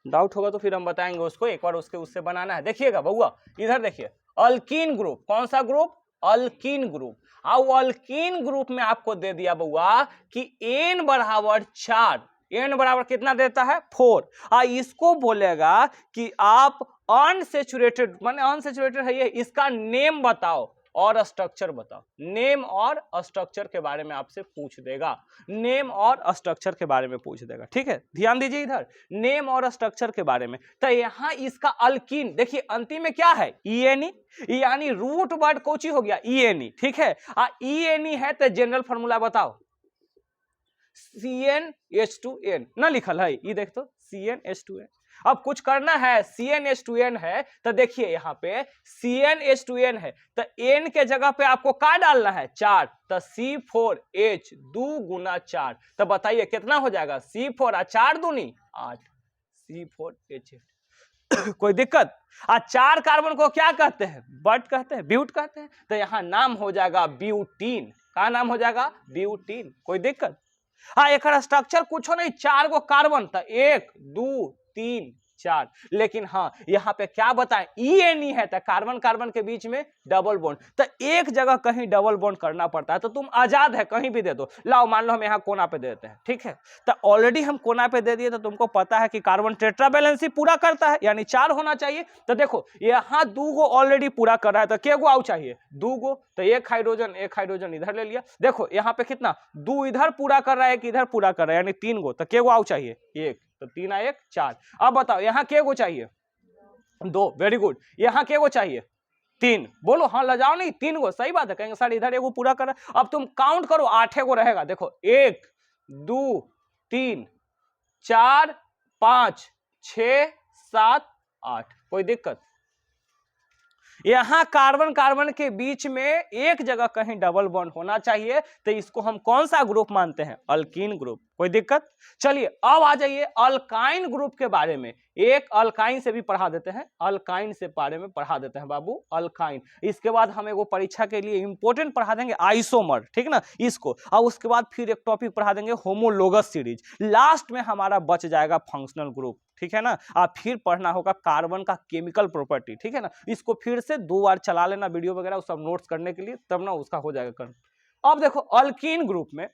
डाउट होगा तो फिर हम बताएंगे उसको, एक बार उससे बनाना है। देखिएगा बउआ इधर देखिए, अल्कीन ग्रुप, कौन सा ग्रुप, अल्कीन ग्रुप। अब अल्कीन ग्रुप में आपको दे दिया बउआ कि n बराबर 4, n बराबर कितना देता है 4। इसको बोलेगा कि आप अनसैचुरेटेड, माने अनसैचुरेटेड है ये, इसका नेम बताओ और स्ट्रक्चर बताओ। नेम और स्ट्रक्चर के बारे में आपसे पूछ देगा, नेम और स्ट्रक्चर के बारे में पूछ देगा, ठीक है। ध्यान दीजिए इधर नेम और स्ट्रक्चर के बारे में। तो यहाँ इसका अल्कीन देखिए अंतिम में क्या है ENE, यानी रूट वर्ड कोची हो गया ENE, ठीक है। ENE है तो जनरल फॉर्मूला बताओ, CnH2n ना लिखल है, ये देख तो CnH2n। अब कुछ करना है, CnH2n है तो देखिए यहाँ पे CnH2n है तो n के जगह पे आपको क्या डालना है 4, तो C4H 2 गुना 4, तो बताइए कितना हो जाएगा C4 और 4 दूनी 8, C4H8 कोई दिक्कत। 4 कार्बन को क्या कहते हैं, बट कहते हैं, ब्यूट कहते हैं, तो यहाँ नाम हो जाएगा ब्यूटीन। क्या नाम हो जाएगा ब्यूटीन, कोई दिक्कत। एक स्ट्रक्चर कुछ नहीं, 4 गो कार्बन, तो 1 2 3 4। लेकिन हाँ यहाँ पे क्या बताएं, ENE है तो कार्बन कार्बन के बीच में डबल बॉन्ड, तो एक जगह कहीं डबल बॉन्ड करना पड़ता है, तो तुम आजाद है कहीं भी दे दो। लाओ मान लो हम यहाँ कोना पे दे देते हैं, ठीक है, तो ऑलरेडी हम कोना पे दे दिए, तो तुमको पता है कि कार्बन टेट्रा वैलेंसी पूरा करता है, यानी 4 होना चाहिए। तो देखो यहाँ 2 गो ऑलरेडी पूरा कर रहा है, तो क्या गो आउ चाहिए, 2 गो, तो एक हाइड्रोजन इधर ले लिया। देखो यहाँ पे कितना, 2 इधर पूरा कर रहा है, एक इधर पूरा कर रहा है, यानी 3 गो, तो क्या गो आउ चाहिए, 1, तो 3 आ 1 4। अब बताओ यहाँ क्या गो चाहिए, 2, वेरी गुड। यहाँ क्या गो चाहिए, 3, बोलो हाँ लजाओ नहीं, 3 गो, सही बात है, कहेंगे सर इधर एगो पूरा कर रहा है। अब तुम काउंट करो, 8 गो रहेगा, देखो 1 2 3 4 5 6 7 8, कोई दिक्कत। यहां कार्बन कार्बन के बीच में एक जगह कहीं डबल बॉन्ड होना चाहिए, तो इसको हम कौन सा ग्रुप मानते हैं, अल्कीन ग्रुप, कोई दिक्कत। चलिए अब आ जाइए अल्काइन ग्रुप के बारे में, एक अल्काइन से भी पढ़ा देते हैं, अल्काइन से बारे में पढ़ा देते हैं बाबू, अल्काइन। इसके बाद हम एगो परीक्षा के लिए इंपोर्टेंट पढ़ा देंगे आइसोमर, ठीक ना, इसको, और उसके बाद फिर एक टॉपिक पढ़ा देंगे होमोलोगस सीरीज, लास्ट में हमारा बच जाएगा फंक्शनल ग्रुप, ठीक है ना। आप फिर पढ़ना होगा कार्बन का केमिकल प्रॉपर्टी, ठीक है ना, इसको फिर से 2 बार चला लेना वीडियो वगैरह, वो सब नोट्स करने के लिए, तब ना उसका हो जाएगा कर। अब देखो अल्कीन ग्रुप में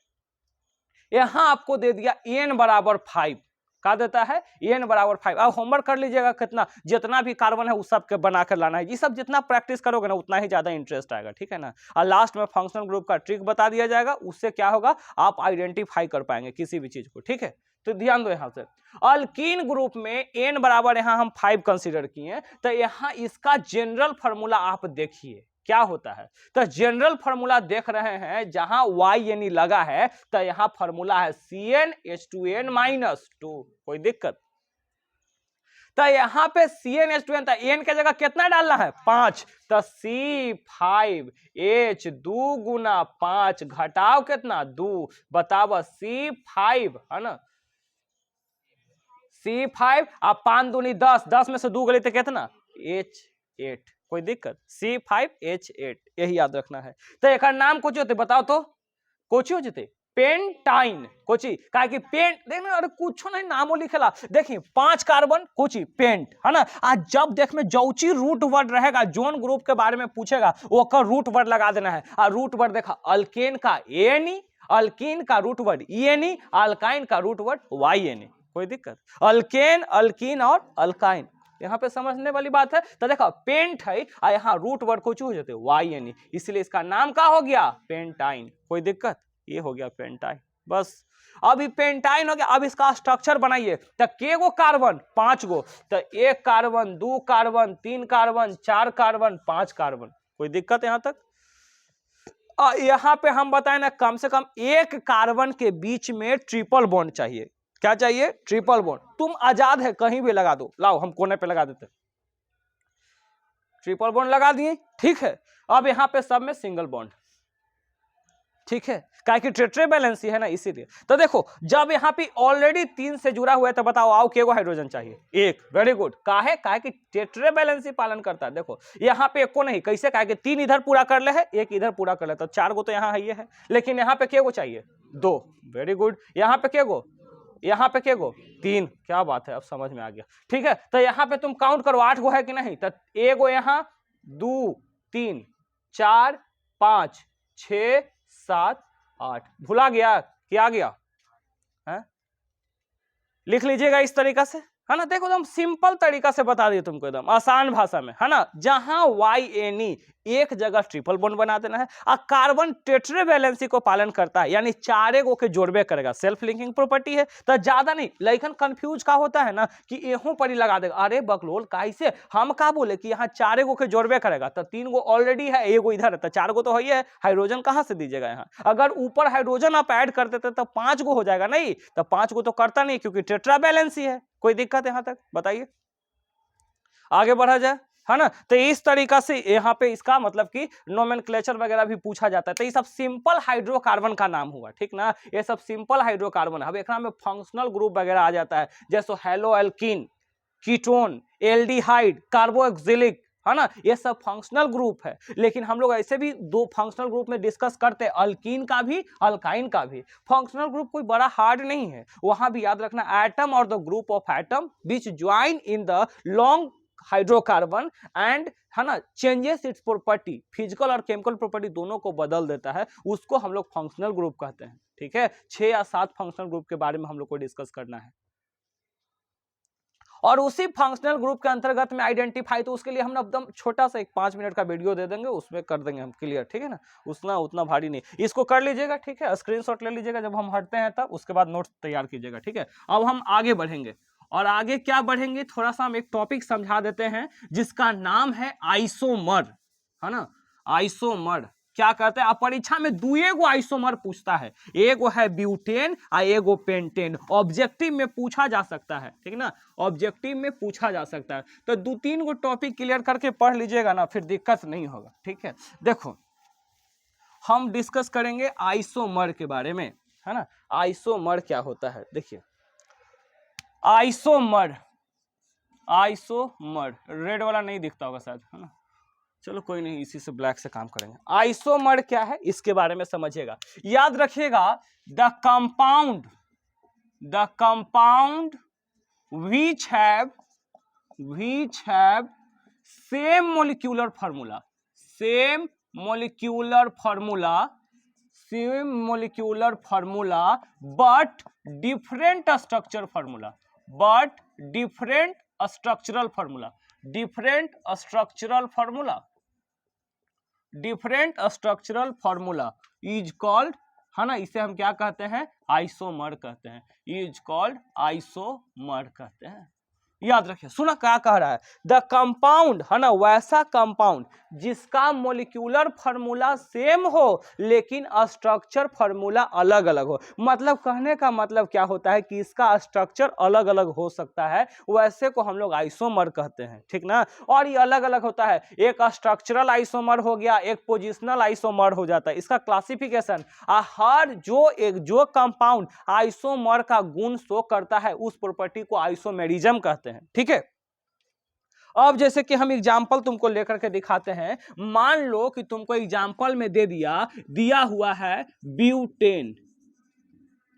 यहां आपको दे दिया n बराबर 5, क्या देता है, n बराबर 5। अब होमवर्क कर लीजिएगा, कितना जितना भी कार्बन है उस सब के बना कर लाना है, ये सब जितना प्रैक्टिस करोगे ना उतना ही ज्यादा इंटरेस्ट आएगा, ठीक है ना। और लास्ट में फंक्शनल ग्रुप का ट्रिक बता दिया जाएगा, उससे क्या होगा, आप आइडेंटिफाई कर पाएंगे किसी भी चीज को, ठीक है। तो ध्यान दो यहां से, अल्कीन ग्रुप में n बराबर यहां हम 5 कंसीडर किए, तो यहां इसका जनरल फार्मूला आप देखिए क्या होता है। तो जनरल फार्मूला देख रहे हैं, जहां y यानी लगा है, तो यहां फार्मूला है CnH2n-2, कोई दिक्कत। तो यहां पे CnH2n, n के जगह कितना डालना है, 5, तो C5H 2 गुना 5 घटाओ कितना 2, बताओ C5 है ना, C5 आप 5 दूनी 10, 10 में से 2 गली तो कितना H8, कोई दिक्कत, C5H8, यही याद रखना है। तो एक नाम कुछ होते बताओ तो, कुछ हो जते पेंटाइन, कोची काहे कि पेंट देखना, अरे कुछ नहीं नामो लिखेला, देखिए 5 कार्बन कोची पेंट है ना। आज जब देख में जौची रूट वर्ड रहेगा, जोन ग्रुप के बारे में पूछेगा वो का रूट वर्ड लगा देना है। और रूट वर्ड देखा, अल्केन का एनी, अल्कीन का रूट वर्ड ईएनी, अल्काइन का रूट वर्ड वाईएनी, कोई दिक्कत। अल्केन, अल्कीन और अल्काइन, यहाँ पे समझने वाली बात है। तो देखो पेंट है और यहाँ रूट वर्ड को चूज होते वाईएनी, इसलिए इसका नाम क्या हो गया, पेंटाइन, कोई दिक्कत, ये हो गया पेंटाइन। बस अभी पेंटाइन हो गया। अब इसका स्ट्रक्चर बनाइए, तो के गो कार्बन, 5 गो, तो 1 carbon 2 carbon 3 carbon 4 carbon 5 carbon, कोई दिक्कत यहाँ तक। यहाँ पे हम बताएं ना, कम से कम 1 कार्बन के बीच में ट्रिपल बॉन्ड चाहिए। क्या चाहिए, ट्रिपल बॉन्ड। तुम आजाद है कहीं भी लगा दो, लाओ हम कोने पे लगा देते, ट्रिपल बॉन्ड लगा दिए, ठीक है। अब यहाँ पे सब में सिंगल बॉन्ड, ठीक है, क्या कि टेट्रा वैलेंसी है ना, इसीलिए। तो देखो जब यहाँ पे ऑलरेडी 3 से जुड़ा हुआ है, तो बताओ आओ के गो हाइड्रोजन चाहिए, 1, वेरी गुड। काहे कि टेट्रा वैलेंसी पालन करता है। देखो यहाँ पे एको नहीं, कैसे, काहे कि 3 इधर पूरा कर ले है, 1 इधर पूरा कर ले, तो 4 गो तो यहाँ है, है, लेकिन यहाँ पे के गो चाहिए, 2, वेरी गुड। यहाँ पे के गो, यहाँ पे के गो, 3, क्या बात है, अब समझ में आ गया, ठीक है। तो यहाँ पे तुम काउंट करो 8 गो है कि नहीं, तो 1 गो यहाँ, 2 3 4 5 6 7 8, भुला गया, क्या गया है, लिख लीजिएगा इस तरीका से, है ना। देखो एकदम सिंपल तरीका से बता दिए तुमको, एकदम आसान भाषा में, है ना। जहां YNE एक जगह ट्रिपल बॉन्ड बना देना है, और कार्बन टेट्रा वैलेंसी को पालन करता है, यानी 4 गो के जोड़बे करेगा, सेल्फ लिंकिंग प्रॉपर्टी है। तो ज्यादा नहीं, लेकिन कंफ्यूज का होता है ना कि एहों पर ही लगा देगा, अरे बकलोल कैसे, हम का बोले कि यहाँ 4 गो के जोड़बे करेगा, तो 3 गो ऑलरेडी है, 1 गो इधर है, तो 4 गो तो है, हाइड्रोजन कहां से दीजिएगा यहाँ। अगर ऊपर हाइड्रोजन आप ऐड कर देते तो 5 गो हो जाएगा, नहीं तो 5 गो तो करता नहीं, क्योंकि टेट्रा वैलेंसी है। कोई दिक्कत यहां तक, बताइए, आगे बढ़ा जाए, है ना। तो इस तरीका से यहाँ पे इसका मतलब कि नोमेनक्लेचर वगैरह भी पूछा जाता है। तो ये सब सिंपल हाइड्रोकार्बन का नाम हुआ, ठीक ना, ये सब सिंपल हाइड्रोकार्बन है। अब एक में फंक्शनल ग्रुप वगैरह आ जाता है, जैसे hello alkene, ketone, aldehyde, carboxylic, है ना, ये सब फंक्शनल ग्रुप है। लेकिन हम लोग ऐसे भी दो फंक्शनल ग्रुप में डिस्कस करते हैं, अल्कीन का भी अल्काइन का भी। फंक्शनल ग्रुप कोई बड़ा हार्ड नहीं है, वहां भी याद रखना एटम और the group of atom which join in the long hydrocarbon and, है ना, चेंजेस इट्स प्रॉपर्टी, फिजिकल और केमिकल प्रॉपर्टी दोनों को बदल देता है, उसको हम लोग फंक्शनल ग्रुप कहते हैं। ठीक है, 6 या 7 फंक्शनल ग्रुप के बारे में हम लोग को डिस्कस करना है। और उसी फंक्शनल ग्रुप के अंतर्गत में आइडेंटिफाई, तो उसके लिए हम एकदम छोटा सा एक 5 मिनट का वीडियो दे देंगे, उसमें कर देंगे हम क्लियर। ठीक है ना, उतना भारी नहीं, इसको कर लीजिएगा। ठीक है, स्क्रीनशॉट ले लीजिएगा जब हम हटते हैं तब, उसके बाद नोट्स तैयार कीजिएगा। ठीक है, अब हम आगे बढ़ेंगे, और आगे क्या बढ़ेंगे, थोड़ा सा हम एक टॉपिक समझा देते हैं जिसका नाम है आइसोमर, है ना। आइसोमर क्या कहते हैं, आप परीक्षा में दुएगो आइसोमर पूछता है, एगो है ब्यूटेन और एगो पेंटेन, ऑब्जेक्टिव में पूछा जा सकता है। ठीक ना, ऑब्जेक्टिव में पूछा जा सकता है, तो 2-3 गो टॉपिक क्लियर करके पढ़ लीजिएगा ना, फिर दिक्कत नहीं होगा। ठीक है, देखो हम डिस्कस करेंगे आइसोमर के बारे में, है ना। आइसोमर क्या होता है, देखिए आइसोमर रेड वाला नहीं दिखता होगा शायद, है ना, चलो कोई नहीं, इसी से ब्लैक से काम करेंगे। आइसोमर क्या है इसके बारे में समझिएगा, याद रखिएगा, the compound which have same molecular formula but different structural formula is called, है ना, इसे हम क्या कहते हैं, आइसोमर कहते हैं, इज कॉल्ड आइसोमर कहते हैं। याद रखिए, सुना क्या कह रहा है, द कंपाउंड, है ना, वैसा कंपाउंड जिसका मोलिक्यूलर फार्मूला सेम हो लेकिन स्ट्रक्चर फार्मूला अलग अलग हो। मतलब कहने का मतलब क्या होता है कि इसका स्ट्रक्चर अलग अलग हो सकता है, वैसे को हम लोग आइसोमर कहते हैं। ठीक ना, और ये अलग अलग होता है, एक स्ट्रक्चरल आइसोमर हो गया, एक पोजिशनल आइसोमर हो जाता है। इसका क्लासिफिकेशन, हर जो कंपाउंड आइसोमर का गुण शो करता है उस प्रॉपर्टी को आइसोमेरिज्म कहते हैं। ठीक है, अब जैसे कि हम एग्जाम्पल तुमको लेकर के दिखाते हैं, मान लो कि तुमको एग्जाम्पल में दिया हुआ है ब्यूटेन,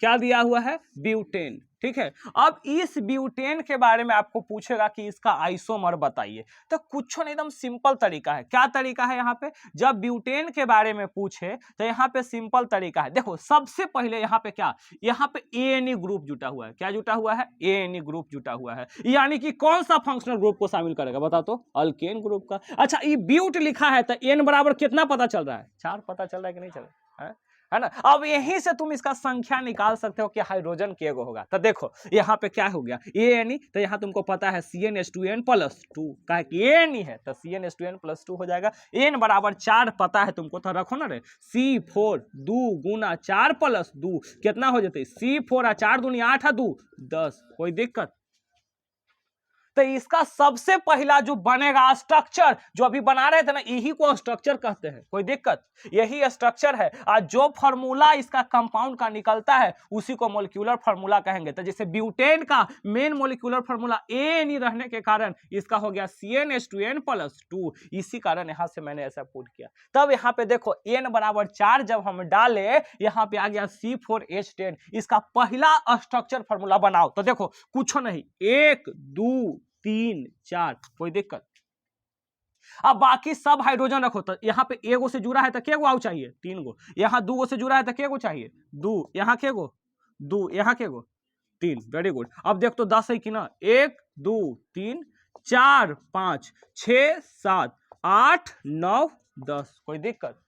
क्या दिया हुआ है, ब्यूटेन। ठीक है, अब इस ब्यूटेन के बारे में आपको पूछेगा कि इसका आइसोमर बताइए, तो कुछ नहीं, एकदम सिंपल तरीका है। क्या तरीका है, यहाँ पे जब ब्यूटेन के बारे में पूछे तो यहाँ पे सिंपल तरीका है। देखो सबसे पहले यहाँ पे क्या, यहाँ पे एएनई ग्रुप जुटा हुआ है, क्या जुटा हुआ है, एएनई ग्रुप जुटा हुआ है, यानी कि कौन सा फंक्शनल ग्रुप को शामिल करेगा, बता तो, अल्केन ग्रुप का। अच्छा, ये ब्यूट लिखा है तो एन बराबर कितना पता चल रहा है, 4 पता चल रहा है कि नहीं चल रहा है, है ना। अब यहीं से तुम इसका संख्या निकाल सकते हो कि हाइड्रोजन केगो होगा। तो देखो यहाँ पे क्या हो गया, एएनई, तो यहाँ तुमको पता है CnH2n+2, कहा कि एएनई है तो CnH2n+2 हो जाएगा। एन बराबर 4 पता है तुमको, तो रखो ना रे, C4 2 गुना 4+2 कितना हो जाते, C4 और 4 दूनी 8 है 2 10, कोई दिक्कत। तो इसका सबसे पहला जो बनेगा स्ट्रक्चर, जो अभी बना रहे थे ना, यही को स्ट्रक्चर कहते हैं, कोई दिक्कत, यही स्ट्रक्चर है। और जो फार्मूला इसका कंपाउंड का निकलता है उसी को मॉलिक्यूलर फार्मूला कहेंगे। तो जैसे ब्यूटेन का मेन मॉलिक्यूलर फार्मूला एएनई रहने के कारण इसका हो गया CnH2n+2, इसी कारण यहां से मैंने ऐसा पुट किया। तब यहाँ पे देखो n बराबर 4 जब हम डाले, यहाँ पे आ गया C4H10, इसका पहला स्ट्रक्चर फार्मूला बनाओ। तो देखो कुछ नहीं, 1 2 3 4, कोई दिक्कत। अब बाकी सब हाइड्रोजन रखो, तो यहाँ पे एगो से जुड़ा है तो केगो आउ चाहिए, 3 गो, यहाँ 2 गो से जुड़ा है तो केगो चाहिए, 2, यहाँ केगो 2, यहाँ केगो 3, वेरी गुड। अब देख तो 10 है कि ना, 1 2 3 4 5 6 7 8 9 10, कोई दिक्कत।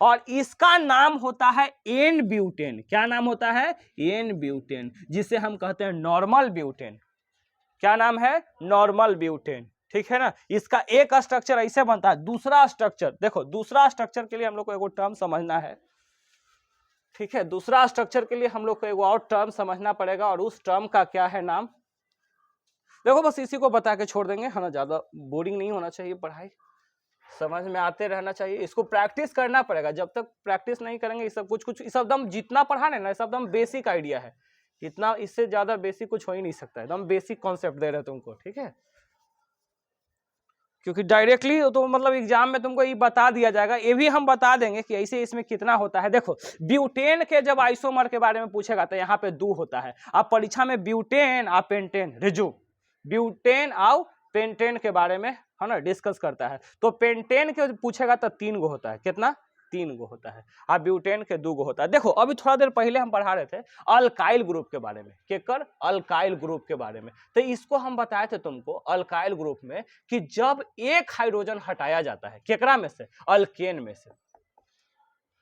और इसका नाम होता है एन ब्यूटेन, क्या नाम होता है, एन ब्यूटेन, जिसे हम कहते हैं नॉर्मल ब्यूटेन। क्या नाम है, नॉर्मल ब्यूटेन। ठीक है ना, इसका एक स्ट्रक्चर ऐसे बनता है, दूसरा स्ट्रक्चर देखो, दूसरा स्ट्रक्चर के लिए हम लोग को एक टर्म समझना है। ठीक है, दूसरा स्ट्रक्चर के लिए हम लोग को एक और टर्म समझना पड़ेगा, और उस टर्म का क्या है नाम, देखो बस इसी को बता के छोड़ देंगे, है ना, ज्यादा बोरिंग नहीं होना चाहिए, पढ़ाई समझ में आते रहना चाहिए, इसको प्रैक्टिस करना पड़ेगा। जब तक प्रैक्टिस नहीं करेंगे ये सब कुछ ये सब एकदम जितना पढ़ा ना, ये सब एकदम बेसिक आइडिया है, इतना इससे ज्यादा बेसिक कुछ हो ही नहीं सकता, एकदम बेसिक कॉन्सेप्ट दे रहे तुमको। ठीक है, क्योंकि डायरेक्टली तो मतलब एग्जाम में तुमको ये बता दिया जाएगा, ये भी हम बता देंगे कि ऐसे इसमें कितना होता है। देखो ब्यूटेन के जब आइसोमर के बारे में पूछेगा तो यहाँ पे 2 होता है। अब परीक्षा में ब्यूटेन और पेंटेन, रिजू ब्यूटेन और पेंटेन के बारे में है ना डिस्कस करता है। तो पेंटेन के पूछेगा तो 3 गो होता है, कितना 3 गो होता है, और ब्यूटेन के 2 गो होता है। देखो अभी थोड़ा देर पहले हम पढ़ा रहे थे अल्काइल ग्रुप के बारे में, केकर अल्काइल ग्रुप के बारे में। तो इसको हम बताए थे तुमको अल्काइल ग्रुप में कि जब एक हाइड्रोजन हटाया जाता है, केकरा में से, अल्केन में से,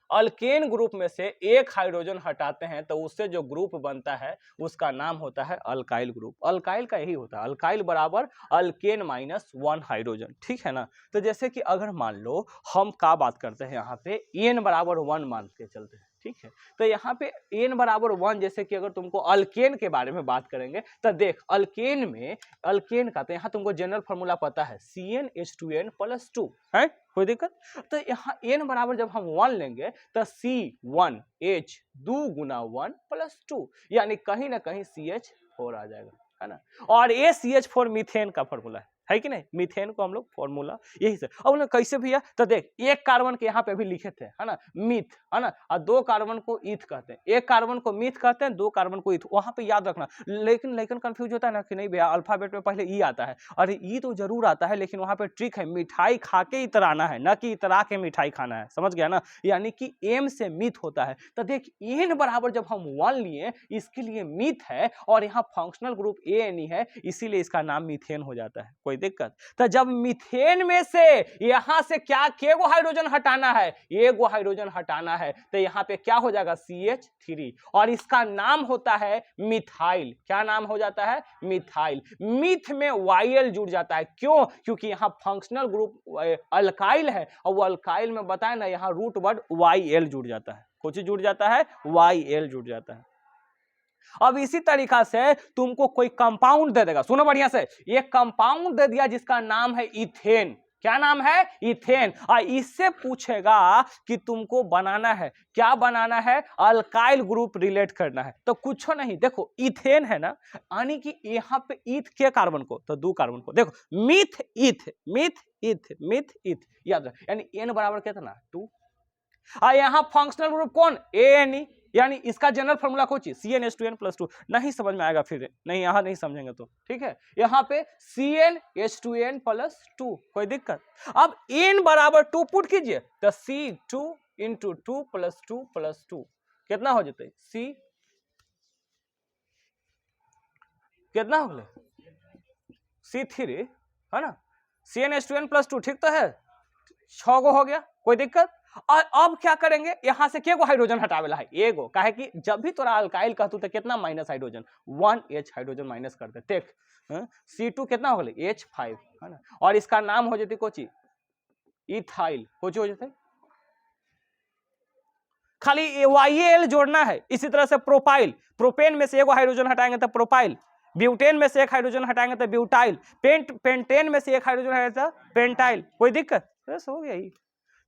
अल्केन ग्रुप में से एक हाइड्रोजन हटाते हैं तो उससे जो ग्रुप बनता है उसका नाम होता है अल्काइल ग्रुप। अल्काइल का यही होता है, अल्काइल बराबर अल्केन माइनस 1 हाइड्रोजन, ठीक है ना। तो जैसे कि अगर मान लो हम क्या बात करते हैं यहाँ पे n बराबर 1 मान के चलते हैं, ठीक है। तो यहाँ पे n बराबर 1, जैसे कि अगर तुमको अल्केन के बारे में बात करेंगे तो देख अल्केन में, अल्केन का तो यहाँ तुमको जनरल फॉर्मूला पता है CnH2n+2 है, कोई दिक्कत। तो यहाँ n बराबर जब हम 1 लेंगे तो C1H 2 गुना 1+2, यानी कहीं ना कहीं CH4 आ जाएगा, है ना। और ये CH4 मीथेन का फॉर्मूला है कि नहीं, मीथेन को हम लोग फॉर्मूला यही से। अब कैसे भैया, तो देख एक कार्बन के यहाँ पे भी लिखे थे, है ना, मीथ, है ना, और 2 कार्बन को ईथ कहते हैं, एक कार्बन को मीथ कहते हैं, 2 कार्बन को ईथ, वहां पे याद रखना। लेकिन कंफ्यूज होता है ना कि नहीं भैया अल्फाबेट में पहले ई आता है, अरे ई तो जरूर आता है, लेकिन वहां पे ट्रिक है, मिठाई खा के इतराना है, न कि इतरा के मिठाई खाना है, समझ गया ना, यानी कि एम से मीथ होता है। तो देख एन बराबर जब हम 1 लिए, इसके लिए मीथ है और यहाँ फंक्शनल ग्रुप ANE है, इसीलिए इसका नाम मीथेन हो जाता है, कोई दिक्कत। तो जब मीथेन में से यहां से क्या केगो हाइड्रोजन हटाना है, एगो हाइड्रोजन हटाना है, तो यहां पे क्या हो जाएगा CH3, और इसका नाम होता है मिथाइल। क्या नाम हो जाता है, मिथाइल। मीथ में YL जुड़ जाता है, क्यों, क्योंकि यहां फंक्शनल ग्रुप अल्काइल है, और वो अल्काइल में बताए ना यहां रूट वर्ड YL जुड़ जाता है, कुछ जुड़ जाता है, YL जुड़ जाता है। अब इसी तरीका से तुमको कोई कंपाउंड दे देगा, सुनो बढ़िया से, ये कंपाउंड दे दिया जिसका नाम है इथेन। क्या नाम है, इथेन। और इससे पूछेगा कि तुमको बनाना है, क्या बनाना है, अल्काइल ग्रुप रिलेट करना है। तो कुछ नहीं, देखो इथेन है ना, यानी कि यहाँ पे ईथ के कार्बन को, तो 2 कार्बन को, देखो मिथ ईथ, मिथ ईथ, मिथ ईथ, याद रख, यानी n बराबर कितना 2। और यहाँ फंक्शनल ग्रुप कौन, ANE, यानी इसका जनरल फॉर्मूला कोची CnH2n+2। नहीं समझ में आएगा फिर, नहीं यहाँ नहीं समझेंगे तो ठीक है, यहाँ पे CnH2n+2, कोई दिक्कत। अब n बराबर 2 पुट कीजिए तो C2 × 2 + 2 + 2 कितना हो जाता है, C कितना हो गया, C3, है ना, CnH2n+2, ठीक तो है, 6 गो हो गया, कोई दिक्कत। और अब क्या करेंगे, यहां से केगो हाइड्रोजन हटावेला है, एगो, काहे कि जब भी तोरा अल्काइल कहतू तो कितना minus hydrogen, 1H hydrogen minus करते, देख C2 कितना हो गया H5, है ना, और इसका नाम हो जाती कोची, इथाइल, कोची हो जाते, खाली YAL जोड़ना है। इसी तरह से प्रोपाइल, प्रोपेन में से एगो हाइड्रोजन हटाएंगे तो प्रोपाइल, ब्यूटेन में से एक हाइड्रोजन हटाएंगे तो ब्यूटाइल, पेंटेन में से एक हाइड्रोजन हटाएंगे तो पेंटाइल, कोई दिक्कत, बस हो गया ही।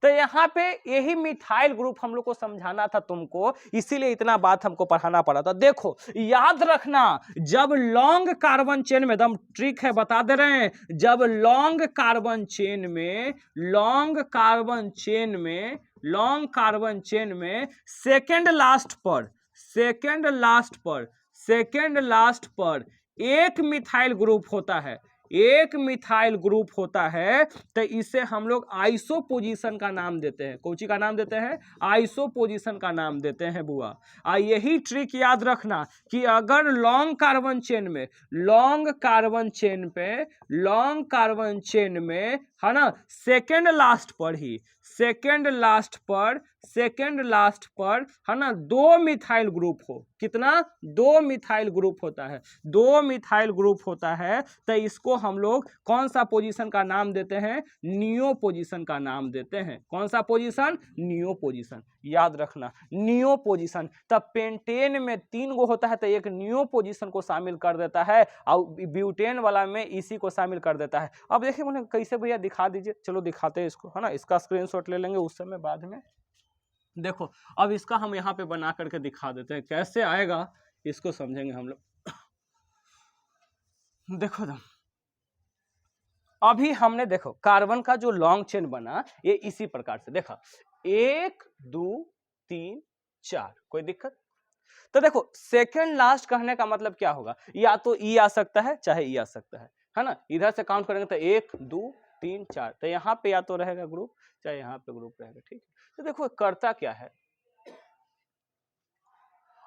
तो यहाँ पे यही मिथाइल ग्रुप हम लोग को समझाना था तुमको, इसीलिए इतना बात हमको पढ़ाना पड़ा था। देखो याद रखना, जब लॉन्ग कार्बन चेन में, एकदम ट्रिक है बता दे रहे हैं, जब लॉन्ग कार्बन चेन में, लॉन्ग कार्बन चेन में सेकेंड लास्ट पर एक मिथाइल ग्रुप होता है, एक मिथाइल ग्रुप होता है, तो इसे हम लोग आइसो पोजीशन का नाम देते हैं, कौची का नाम देते हैं, आइसो पोजीशन का नाम देते हैं बुआ। यही ट्रिक याद रखना कि अगर लॉन्ग कार्बन चेन में है ना, सेकेंड लास्ट पर है ना 2 मिथाइल ग्रुप हो, कितना, 2 मिथाइल ग्रुप होता है, 2 मिथाइल ग्रुप होता है, तो इसको हम लोग कौन सा पोजीशन का नाम देते हैं, नियो पोजीशन का नाम देते हैं। कौन सा पोजीशन, नियो पोजीशन, याद रखना, नियो पोजीशन। तब पेंटेन में 3 गो होता है तो एक नियो पोजीशन को शामिल कर देता है, और ब्यूटेन वाला में इसी को शामिल कर देता है। अब देखिए मैंने कैसे भैया दिखा दीजिए, चलो दिखाते हैं इसको, है ना, इसका स्क्रीनशॉट ले लेंगे उस समय बाद में। देखो अब इसका हम यहाँ पे बना करके दिखा देते हैं, कैसे आएगा इसको समझेंगे हम लोग। देखो अभी हमने देखो कार्बन का जो लॉन्ग चेन बना ये इसी प्रकार से देखा 1 2 3 4, कोई दिक्कत? तो देखो सेकंड लास्ट कहने का मतलब क्या होगा, या तो ई आ सकता है चाहे ई आ सकता है ना। इधर से काउंट करेंगे तो 1 2 3 4, तो यहाँ पे या तो रहेगा ग्रुप चाहे यहाँ पे ग्रुप रहेगा, ठीक है। तो देखो करता क्या है,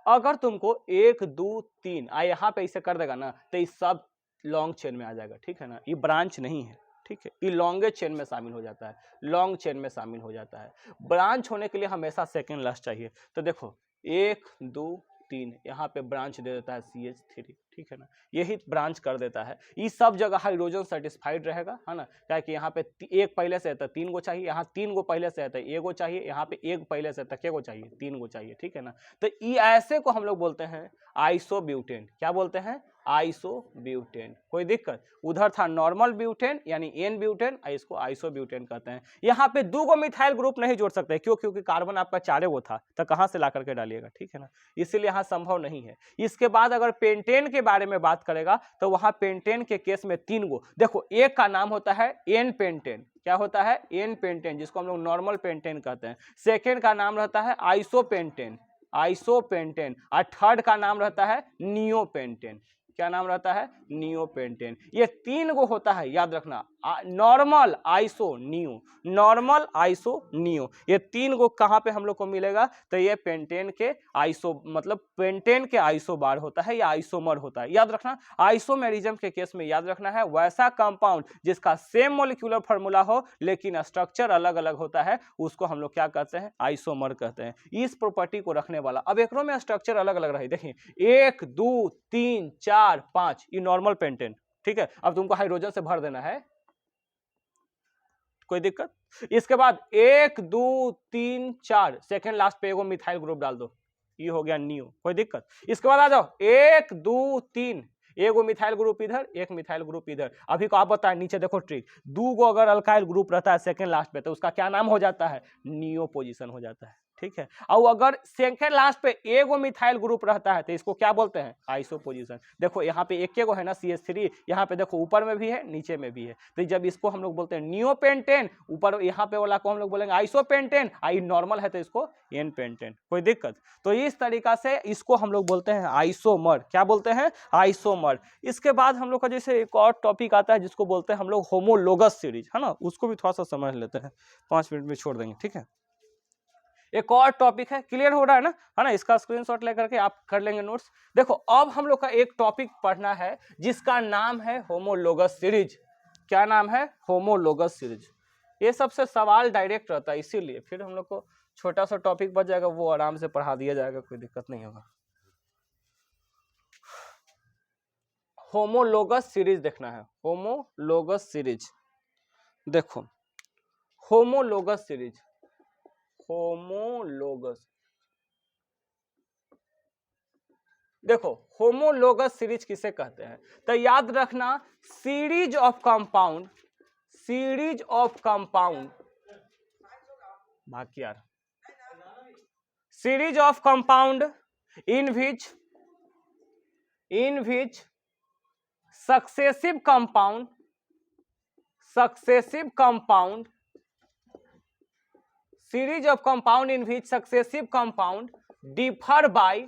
अगर तुमको 1 2 3 यहाँ पे इसे कर देगा ना तो ये सब लॉन्ग चेन में आ जाएगा, ठीक है ना। ये ब्रांच नहीं है, ठीक है, ये लॉन्गेस्ट चेन में शामिल हो जाता है, लॉन्ग चेन में शामिल हो जाता है। ब्रांच होने के लिए हमेशा सेकंड लास्ट चाहिए। तो देखो 1 2 3 यहाँ पे ब्रांच दे देता है CH3, ठीक है ना, यही ब्रांच कर देता है। ये सब जगह हाइड्रोजन सेटिस्फाइड रहेगा, है ना, क्या कि यहाँ पे एक पहले से है तो 3 गो चाहिए, यहाँ 3 गो पहले से है तो 1 गो चाहिए, यहाँ पे 1 पहले से है तो क्या गो चाहिए, 3 गो चाहिए, ठीक है ना। तो ये ऐसे को हम लोग बोलते हैं आइसोब्यूटेन। क्या बोलते हैं? आइसोब्यूटेन। कोई दिक्कत? उधर था नॉर्मल ब्यूटेन यानी एन ब्यूटेन, इसको आइसोब्यूटेन कहते हैं। यहाँ पे 2 गो मिथाइल ग्रुप नहीं जोड़ सकते, क्यों? क्योंकि कार्बन आपका 4 गो था, तो कहाँ से ला करके डालिएगा, ठीक है ना, इसीलिए यहाँ संभव नहीं है। इसके बाद अगर पेंटेन के बारे में बात करेगा तो वहां पेंटेन के केस में 3 गो, देखो एक का नाम होता है एन पेंटेन। क्या होता है? एन पेंटेन, जिसको हम लोग नॉर्मल पेंटेन कहते हैं। सेकेंड का नाम रहता है आइसोपेंटेन, आइसोपेंटेन, और थर्ड का नाम रहता है नियोपेंटेन। क्या नाम रहता है? नियोपेंटेन। ये 3 गो होता है, याद रखना, normal iso neo, normal iso neo, ये 3 गो कहाँ पे हम लोग को मिलेगा? तो ये पेंटेन के आइसो, मतलब पेंटेन के आइसो बार होता है या आइसोमर होता है, याद रखना। आइसोमेरिज्म के केस में याद रखना है वैसा कंपाउंड जिसका सेम मॉलिक्यूलर फार्मूला हो लेकिन स्ट्रक्चर अलग अलग होता है, उसको हम लोग क्या कहते हैं? आइसोमर कहते हैं। इस प्रॉपर्टी को रखने वाला, अब एकरों में स्ट्रक्चर अलग अलग रहे, देखिए 1 2 3 4 5, ये नॉर्मल पेंटेन, ठीक है। अब तुमको हाइड्रोजन से भर देना है, कोई दिक्कत? इसके बाद 1 2 3 4, सेकंड लास्ट पे एगो मिथाइल ग्रुप डाल दो, ये हो गया नियो, कोई दिक्कत? इसके बाद आ जाओ 1 2 3, एगो मिथाइल ग्रुप इधर, एक मिथाइल ग्रुप इधर। अभी को आप बताएं, नीचे देखो ट्रिक, 2 गो अगर अल्काइल ग्रुप रहता है सेकंड लास्ट पे तो उसका क्या नाम हो जाता है? नियो पोजीशन हो जाता है, ठीक है। और अगर सेकंड लास्ट पे एगो मिथाइल ग्रुप रहता है तो इसको क्या बोलते हैं? Iso position. देखो यहाँ पे एक गो है ना CH3, यहाँ पे देखो ऊपर में भी है नीचे में भी है, तो जब इसको हम लोग बोलते हैं नियोपेंटेन, ऊपर यहाँ पे वाला को हम लोग बोलेंगे आइसोपेंटेन, आई नॉर्मल है तो इसको एन पेंटेन, कोई दिक्कत? तो इस तरीका से इसको हम लोग बोलते हैं आइसोमर। क्या बोलते हैं? आइसोमर। इसके बाद हम लोग का जैसे एक और टॉपिक आता है जिसको बोलते हैं हम लोग होमोलोगस सीरीज, है ना, उसको भी थोड़ा सा समझ लेते हैं, 5 मिनट में छोड़ देंगे, ठीक है। एक और टॉपिक है, क्लियर हो रहा है ना, इसका स्क्रीनशॉट लेकर के आप कर लेंगे नोट्स। देखो अब हम लोग का एक टॉपिक पढ़ना है जिसका नाम है होमोलोगस सीरीज। क्या नाम है? Homologous series. ये सबसे सवाल डायरेक्ट रहता है, इसीलिए फिर हम लोग को छोटा सा टॉपिक बच जाएगा, वो आराम से पढ़ा दिया जाएगा, कोई दिक्कत नहीं होगा। होमोलोगस सीरीज देखना है, होमोलोगस सीरीज। देखो होमोलोगस सीरीज, होमोलोगस, देखो होमोलोगस सीरीज किसे कहते हैं? तो याद रखना, series of compound, series of compound, बाकी यार, series of compound in which successive compound, successive compound, series of compound in which successive compound differ by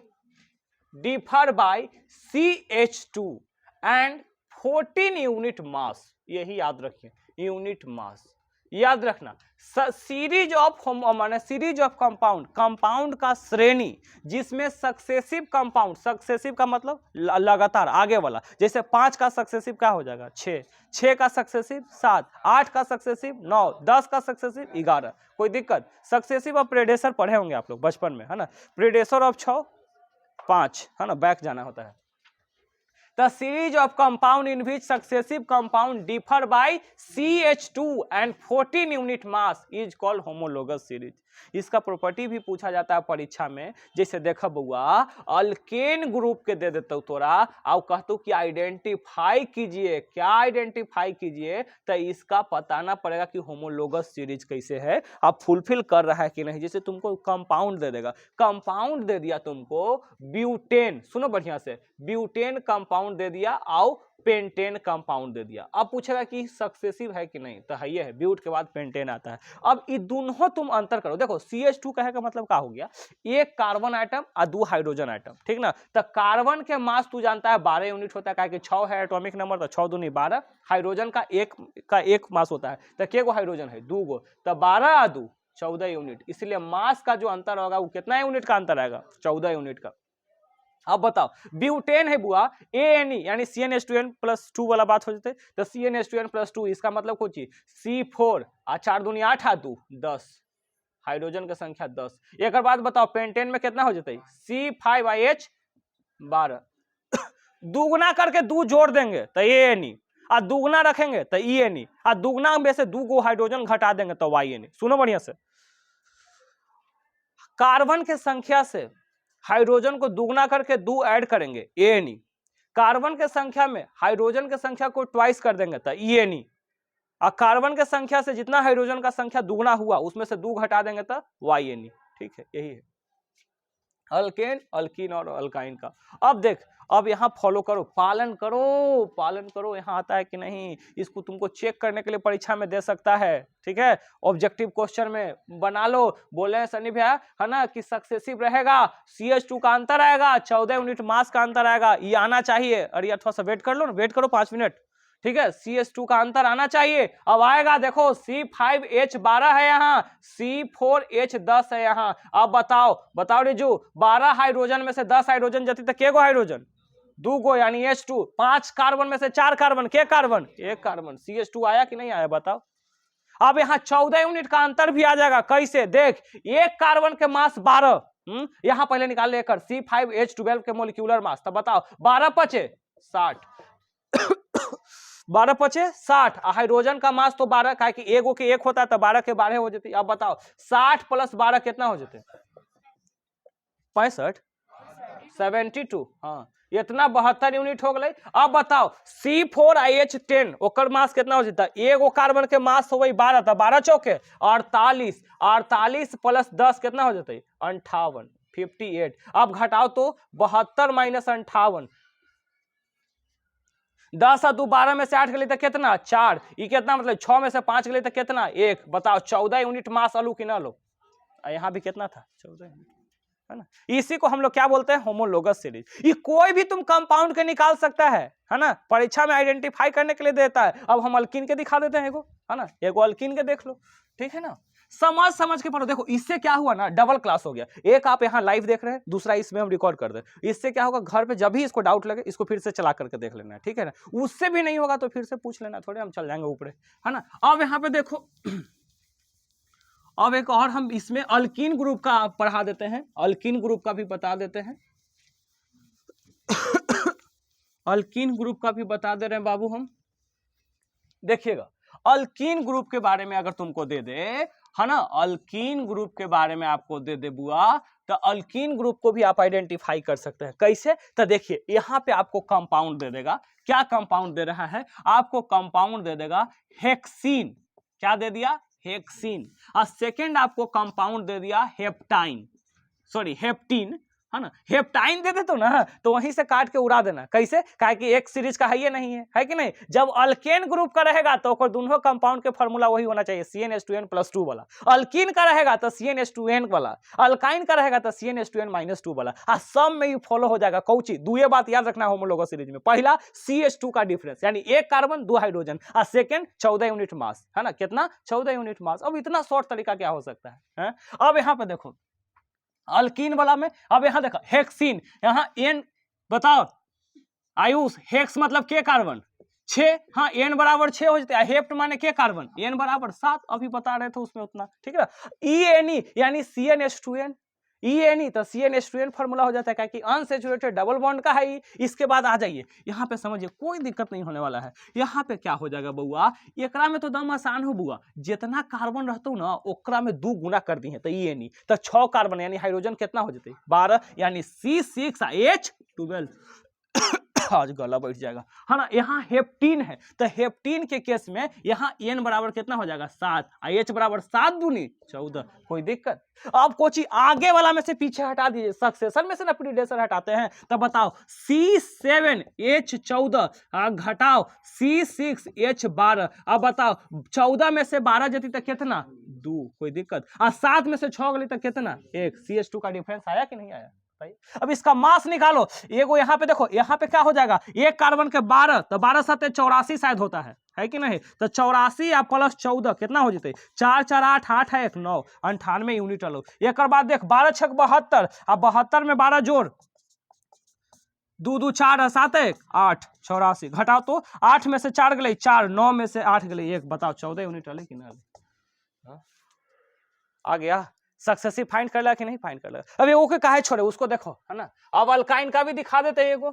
CH2 and 14 unit mass. यही याद रखिए, यूनिट मास याद रखना। सीरीज ऑफ माने series of compound, compound का श्रेणी जिसमें सक्सेसिव कंपाउंड, सक्सेसिव का मतलब लगातार आगे वाला, जैसे 5 का सक्सेसिव क्या हो जाएगा? 6, 6 का सक्सेसिव 7, 8 का सक्सेसिव 9, 10 का सक्सेसिव 11, कोई दिक्कत? सक्सेसिव और प्रेडेसर पढ़े होंगे आप लोग बचपन में, है ना। प्रेडेसर ऑफ 6 5, है ना, बैक जाना होता है। The series of compound in which successive compound differ by CH2 and 14 unit mass is called homologous series। इसका प्रॉपर्टी भी पूछा जाता है परीक्षा में, जैसे देखा बउआ, अल्केन ग्रुप के दे देता तोरा और कहतु कि आइडेंटिफाई कीजिए, क्या आइडेंटिफाई कीजिए? तो इसका बताना पड़ेगा कि होमोलोगस सीरीज कैसे है, आप फुलफिल कर रहा है कि नहीं। जैसे तुमको कंपाउंड दे देगा, कंपाउंड दे दिया तुमको ब्यूटेन, सुनो बढ़िया से, ब्यूटेन कंपाउंड दे दिया और पेंटेन कंपाउंड दे दिया। अब पूछेगा कि सक्सेसिव है कि नहीं, तो है ये है, ब्यूट के बाद पेंटेन आता है। अब ये दोनों तुम अंतर करो, देखो CH2 कहे का मतलब क्या हो गया, एक कार्बन आइटम और 2 हाइड्रोजन आइटम, ठीक ना। तो कार्बन के मास तू जानता है 12 यूनिट होता है, कि 6 है एटॉमिक नंबर, तो 6 दूनी 12। हाइड्रोजन का एक मास होता है, तो के गो हाइड्रोजन है, 2 गो, तो 12 आ 2 14 यूनिट, इसलिए मास का जो अंतर होगा वो कितना यूनिट का अंतर आएगा, 14 यूनिट का। अब बताओ ब्यूटेन है बुआ, ANE यानी CnH2n+2 वाला बात हो जाते, तो CnH2n+2 इसका मतलब कुछ C4 आ 4 दूनी 8 आ 2 10, हाइड्रोजन की संख्या 10। एक बात बताओ पेंटेन में कितना हो जाते, C5H 12, दुगना करके 2 जोड़ देंगे तो ANE, और दुगना रखेंगे तो ENE, और दुगना में से 2 गो हाइड्रोजन घटा देंगे तो YNE। सुनो बढ़िया से, कार्बन के संख्या से हाइड्रोजन को दुगना करके 2 ऐड करेंगे ANE, कार्बन के संख्या में हाइड्रोजन के संख्या को ट्वाइस कर देंगे तो ENE, और कार्बन के संख्या से जितना हाइड्रोजन का संख्या दुगना हुआ उसमें से 2 घटा देंगे तो YNE। ठीक है, यही है अल्केन, अल्कीन और अल्काइन का। अब देख, अब यहाँ फॉलो करो, पालन करो, यहाँ आता है कि नहीं, इसको तुमको चेक करने के लिए परीक्षा में दे सकता है, ठीक है, ऑब्जेक्टिव क्वेश्चन में बना लो। बोले हैं सनी भैया है ना कि सक्सेसिव रहेगा, CH2 का अंतर आएगा, 14 यूनिट मास का अंतर आएगा, ये आना चाहिए। अरे यार थोड़ा सा वेट कर लो ना, वेट करो 5 मिनट, ठीक है, CH2 का अंतर आना चाहिए। अब आएगा, देखो C5H12 है यहाँ, C4H10 है यहाँ। अब बताओ रिजू, 12 हाइड्रोजन में से 10 हाइड्रोजन जाती तो के गो हाइड्रोजन, 2 गो यानी H2, 5 कार्बन में से 4 कार्बन, के कार्बन, 1 कार्बन, CH2 आया कि नहीं आया बताओ। अब यहाँ 14 यूनिट का अंतर भी आ जाएगा, कैसे देख, एक कार्बन के मास 12, यहाँ पहले निकाल लेकर C5H12 के मोलिक्यूलर मास, तो बताओ 12 पचे 60, 12 पचे 60, हाइड्रोजन का मास तो 12 का, कि एगो के 1 होता है तो 12 के 12 हो जाती। अब बताओ 60 + 12 कितना हो जाते, 65, 72, हाँ इतना 72 यूनिट हो गए। अब बताओ C4IH10 ओकर मास कितना हो जाता, एगो कार्बन के मास हो गई 12, तो 12 चौके 48, 48 + 10 कितना हो जाता, 58, 58। अब घटाओ तो 72 - 58, 10 और 2 12 में से 8 गली तो कितना 4, ये कितना मतलब 6 में से 5 गली तो कितना 1, बताओ 14 यूनिट मास अलू कि ना लो, यहाँ भी कितना था 14 यूनिट, है ना। इसी को हम लोग क्या बोलते हैं, होमोलोगस सीरीज। ये कोई भी तुम कंपाउंड के निकाल सकता है ना, परीक्षा में आइडेंटिफाई करने के लिए देता है। अब हम अल्कीन के दिखा देते हैं एगो, है ना, एगो अल्कीन के देख लो, ठीक है ना, समझ के पढ़ो। देखो इससे क्या हुआ ना, डबल क्लास हो गया, एक आप यहाँ लाइव देख रहे हैं, दूसरा इसमें हम रिकॉर्ड कर दे। इससे क्या होगा, घर पे जब भी इसको डाउट लगे इसको फिर से चला करके देख लेना है, ठीक है ना। उससे भी नहीं होगा तो फिर से पूछ लेना, थोड़े हम चल जाएंगे ऊपर, है ना। अब यहाँ पे देखो अब एक और हम इसमें अल्कीन ग्रुप का पढ़ा देते हैं, अल्कीन ग्रुप का भी बता देते हैं अल्कीन ग्रुप का भी बता दे रहे हैं बाबू हम। देखिएगा अल्कीन ग्रुप के बारे में अगर तुमको दे दे, है ना, अल्कीन ग्रुप के बारे में आपको दे दे बुआ, तो अल्कीन ग्रुप को भी आप आइडेंटिफाई कर सकते हैं। कैसे, तो देखिए यहाँ पे आपको कंपाउंड दे देगा, क्या कंपाउंड दे रहा है आपको, कंपाउंड दे देगा हेक्सीन, क्या दे दिया, हेक्सीन। और सेकेंड आपको कंपाउंड दे दिया हेप्टाइन, सॉरी हेप्टीन, है ना, हेप्टाइन दे दे तो ना, तो वहीं से काट के उड़ा देना। कैसे, काहे कि एक सीरीज का है ये नहीं है कि नहीं। जब अल्केन ग्रुप का रहेगा तो दोनों कंपाउंड के फार्मूला वही होना चाहिए, CnH2n+2 वाला। अल्कीन का रहेगा तो CnH2n वाला, अल्काइन का रहेगा तो CnH2n-2 वाला। और सब में ये फॉलो हो जाएगा। कौची दुए बात याद रखना होमोलोगस सीरीज में, पहला CH2 का डिफरेंस यानी एक कार्बन 2 हाइड्रोजन, और सेकेंड 14 यूनिट मास, है ना, कितना 14 यूनिट मास। अब इतना शॉर्ट तरीका क्या हो सकता है? अब यहाँ पे देखो अल्कीन वाला में, अब यहां देखो हेक्सीन, यहां एन बताओ आयुष, हेक्स मतलब के कार्बन 6, हाँ एन बराबर 6 हो जाता है, हेप्ट माने के कार्बन, एन बराबर 7, अभी बता रहे थे उसमें उतना, ठीक है। ENE यानी CnH2n, ENE तो CnH2n फार्मूला हो जाता है, कि अनसैचुरेटेड डबल बॉन्ड का है। इसके बाद आ जाइए यहाँ पे, समझिए कोई दिक्कत नहीं होने वाला है। यहाँ पे क्या हो जाएगा बउआ, एकरा में तो दम आसान हो बुआ, जितना कार्बन रहता हूँ ना ओकरा में 2 गुना कर दी है, तो ENE तो 6 कार्बन यानी हाइड्रोजन कितना हो जाते 12 यानी C6H12 आज गला बैठ जाएगा, है ना। यहाँ हेप्टीन है, तो हेप्टीन के केस में यहाँ n बराबर कितना हो जाएगा 7, H बराबर 7 दूनी 14, कोई दिक्कत। अब कोची आगे वाला में से पीछे हटा दीजिए, सक्सेशन में से ना प्रीडेसेसर हटाते हैं, तब बताओ C7H14 घटाओ C6H12, अब बताओ 14 में से 12 जती तक कितना 2, कोई दिक्कत। और 7 में से 6 गली तक कितना 1, CH2 का डिफरेंस आया कि नहीं आया। अब इसका मास निकालो, एगो यहाँ पे देखो, यहाँ पे क्या हो जाएगा, एक कार्बन के 12, तो 12 7 84 शायद होता है कि नहीं। तो 84 या प्लस 14 कितना हो जाते, 4 4 8 8 है 1 9, 98 यूनिट लो। एक बाद देख 12 6 72, अब 72 में 12 जोड़ 2 2 4 7 1 8 84, घटाओ तो 8 में से 4 गले 4, 9 में से 8 गले 1, बताओ 14 यूनिट अले कि ना। आ गया, सक्सेसिव फाइंड कर लिया कि नहीं फाइंड कर लिया। अब एगो के काहे छोड़े, उसको देखो, है ना। अब अल्काइन का भी दिखा देते हैं एगो,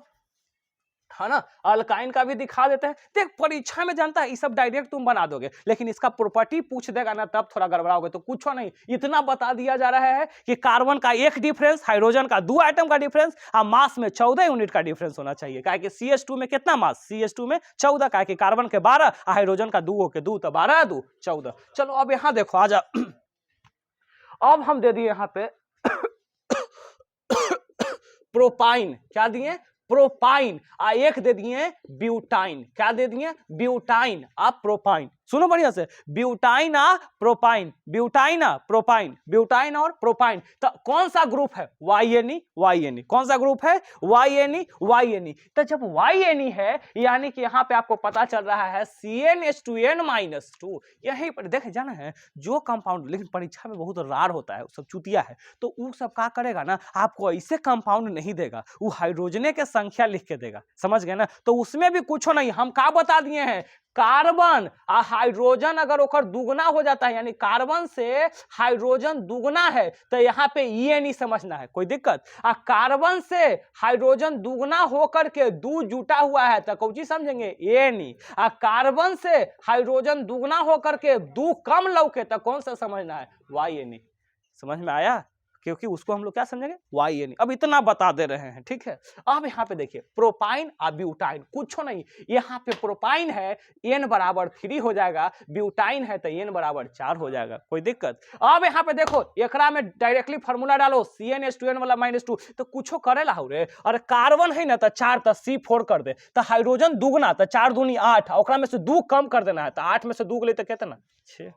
है ना, अल्काइन का भी दिखा देते हैं। देख परीक्षा में जानता है ये सब डायरेक्ट तुम बना दोगे, लेकिन इसका प्रॉपर्टी पूछ देगा ना तब थोड़ा गड़बड़ाओगे। तो कुछ नहीं, इतना बता दिया जा रहा है कि कार्बन का 1 डिफरेंस, हाइड्रोजन का 2 आइटम का डिफरेंस, और मास में 14 यूनिट का डिफरेंस होना चाहिए। क्या कि CH2 में कितना मास, CH2 में 14, क्या कि कार्बन के 12, हाइड्रोजन का 2 के 2, तो 12 2 14। चलो अब यहाँ देखो, आजा अब हम दे दिए यहाँ पे प्रोपाइन, क्या दिए प्रोपाइन, आ एक दे दिए ब्यूटाइन, क्या दे दिए ब्यूटाइन, आप प्रोपाइन। सुनो बढ़िया से, ब्यूटाइन आ प्रोपाइन, ब्यूटाइन आ प्रोपाइन, ब्यूटाइन और प्रोपाइन। तो कौन सा ग्रुप है, YNE, कौन सा ग्रुप है YNE। तो जब YNE है यानी कि यहाँ पे आपको पता चल रहा है CnH2n-2, यही पर देखे जाना है जो कंपाउंड, लेकिन परीक्षा में बहुत रार होता है, सब चुतिया है, तो वो सब क्या करेगा ना, आपको ऐसे कंपाउंड नहीं देगा, वो हाइड्रोजन के संख्या लिख के देगा, समझ गए ना। तो उसमें भी कुछ नहीं, हम क्या बता दिए हैं, कार्बन और हाइड्रोजन अगर ओकर दुगना हो जाता है, यानी कार्बन से हाइड्रोजन दुगना है, तो यहाँ पे ENE समझना है, कोई दिक्कत। आ कार्बन से हाइड्रोजन दुगना होकर के 2 जुटा हुआ है, तो कौन चीज समझेंगे ENE। आ कार्बन से हाइड्रोजन दुगना होकर के 2 कम लौके, तो कौन सा समझना है YNE। समझ में आया, क्योंकि उसको हम लोग क्या समझेंगे YNE। अब इतना बता दे रहे हैं, ठीक है। अब यहाँ पे देखिए प्रोपाइन और ब्यूटाइन, कुछ नहीं, यहाँ पे प्रोपाइन है N बराबर 3 हो जाएगा, ब्यूटाइन है तो N बराबर 4 हो जाएगा, कोई दिक्कत। अब यहाँ पे देखो, एकरा में डायरेक्टली फार्मूला डालो CnH2n वाला -2, तो कुछ करे ला रे, और कार्बन है ना तो 4, तो C4 कर दे, तो हाइड्रोजन दुगना, तो 4 दूनी 8, और में से 2 कम कर देना है, तो 8 में से 2 गले तो कितना 6।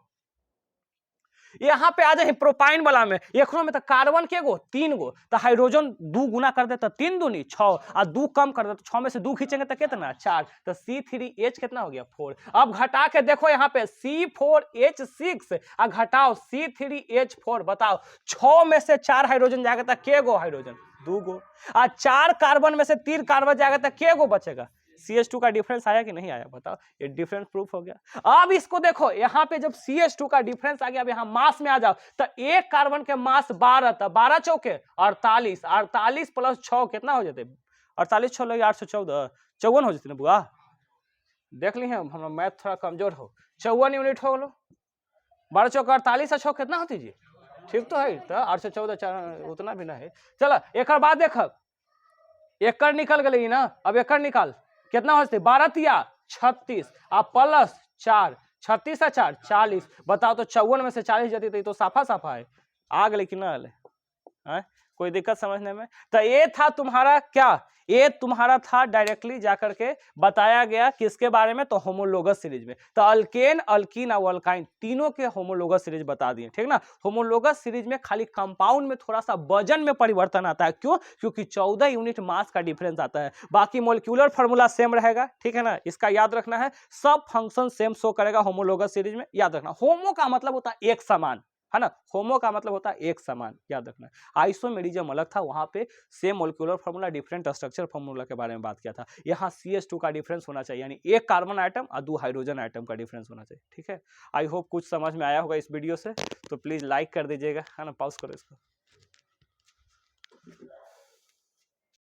यहाँ पे आ जाए प्रोपाइन वाला में, एक में तो कार्बन के गो 3 गो, तो हाइड्रोजन 2 गुना कर दे तो 3 दूनी 6, और 2 कम कर दे तो 6 में से 2 खींचेंगे तो कितना 4, तो C3H कितना हो गया 4। अब घटा के देखो यहाँ पे C4H6 और घटाओ C3H4, बताओ 6 में से 4 हाइड्रोजन जाएगा तो के गो हाइड्रोजन 2 गो, और 4 कार्बन में से 3 कार्बन जाएगा तो के गो बचेगा। CH2 का डिफरेंस आया कि नहीं आया, बताओ, ये डिफरेंस प्रूफ हो गया। अब इसको देखो, यहाँ पे जब CH2 का डिफरेंस आ गया, अब यहाँ मास में आ जाओ, तो एक कार्बन के मास 12, तो 12 चौके 48, 48 प्लस 6 कितना हो जाते, 48 6 लगे 814, 54 हो जाते ना बुआ, देख ली हम मैथ थोड़ा कमजोर हो, 54 यूनिट हो गलो, 12 चौके 48 और 6 कितना होती जी, ठीक तो है, तो 814 उतना भी ना है। चलो एक बाद देख, एकड़ निकल गई ना, अब एकड़ निकाल कितना होते, 12 तिया 36, आप प्लस 4, 36 और 4 40, बताओ तो 54 में से 40 जाती तो साफा साफा है, आग लेकिन ना आले, कोई दिक्कत समझने में। तो ये था तुम्हारा क्या, ये तुम्हारा था डायरेक्टली जाकर के बताया गया किसके बारे में, तो होमोलोगस सीरीज में। तो अल्केन, अल्कीन और अल्काइन तीनों के होमोलोगस सीरीज बता दिए, ठीक ना। होमोलोगस सीरीज में खाली कंपाउंड में थोड़ा सा वजन में परिवर्तन आता है, क्यों, क्योंकि 14 यूनिट मास का डिफरेंस आता है, बाकी मोलिक्यूलर फार्मूला सेम रहेगा, ठीक है ना। इसका याद रखना है, सब फंक्शन सेम शो करेगा होमोलोगस सीरीज में, याद रखना। होमो का मतलब होता है एक समान, है ना, होमो का मतलब होता है एक समान, याद रखना। आइसोमेरिज्म अलग था, वहां पे same molecular formula different structure formula के बारे में बात किया था। यहाँ CH2 का डिफरेंस होना चाहिए, यानी एक कार्बन आइटम और 2 हाइड्रोजन आइटम का डिफरेंस होना चाहिए, ठीक है। आई होप कुछ समझ में आया होगा इस वीडियो से, तो प्लीज लाइक कर दीजिएगा, है ना। पॉज करो इसको।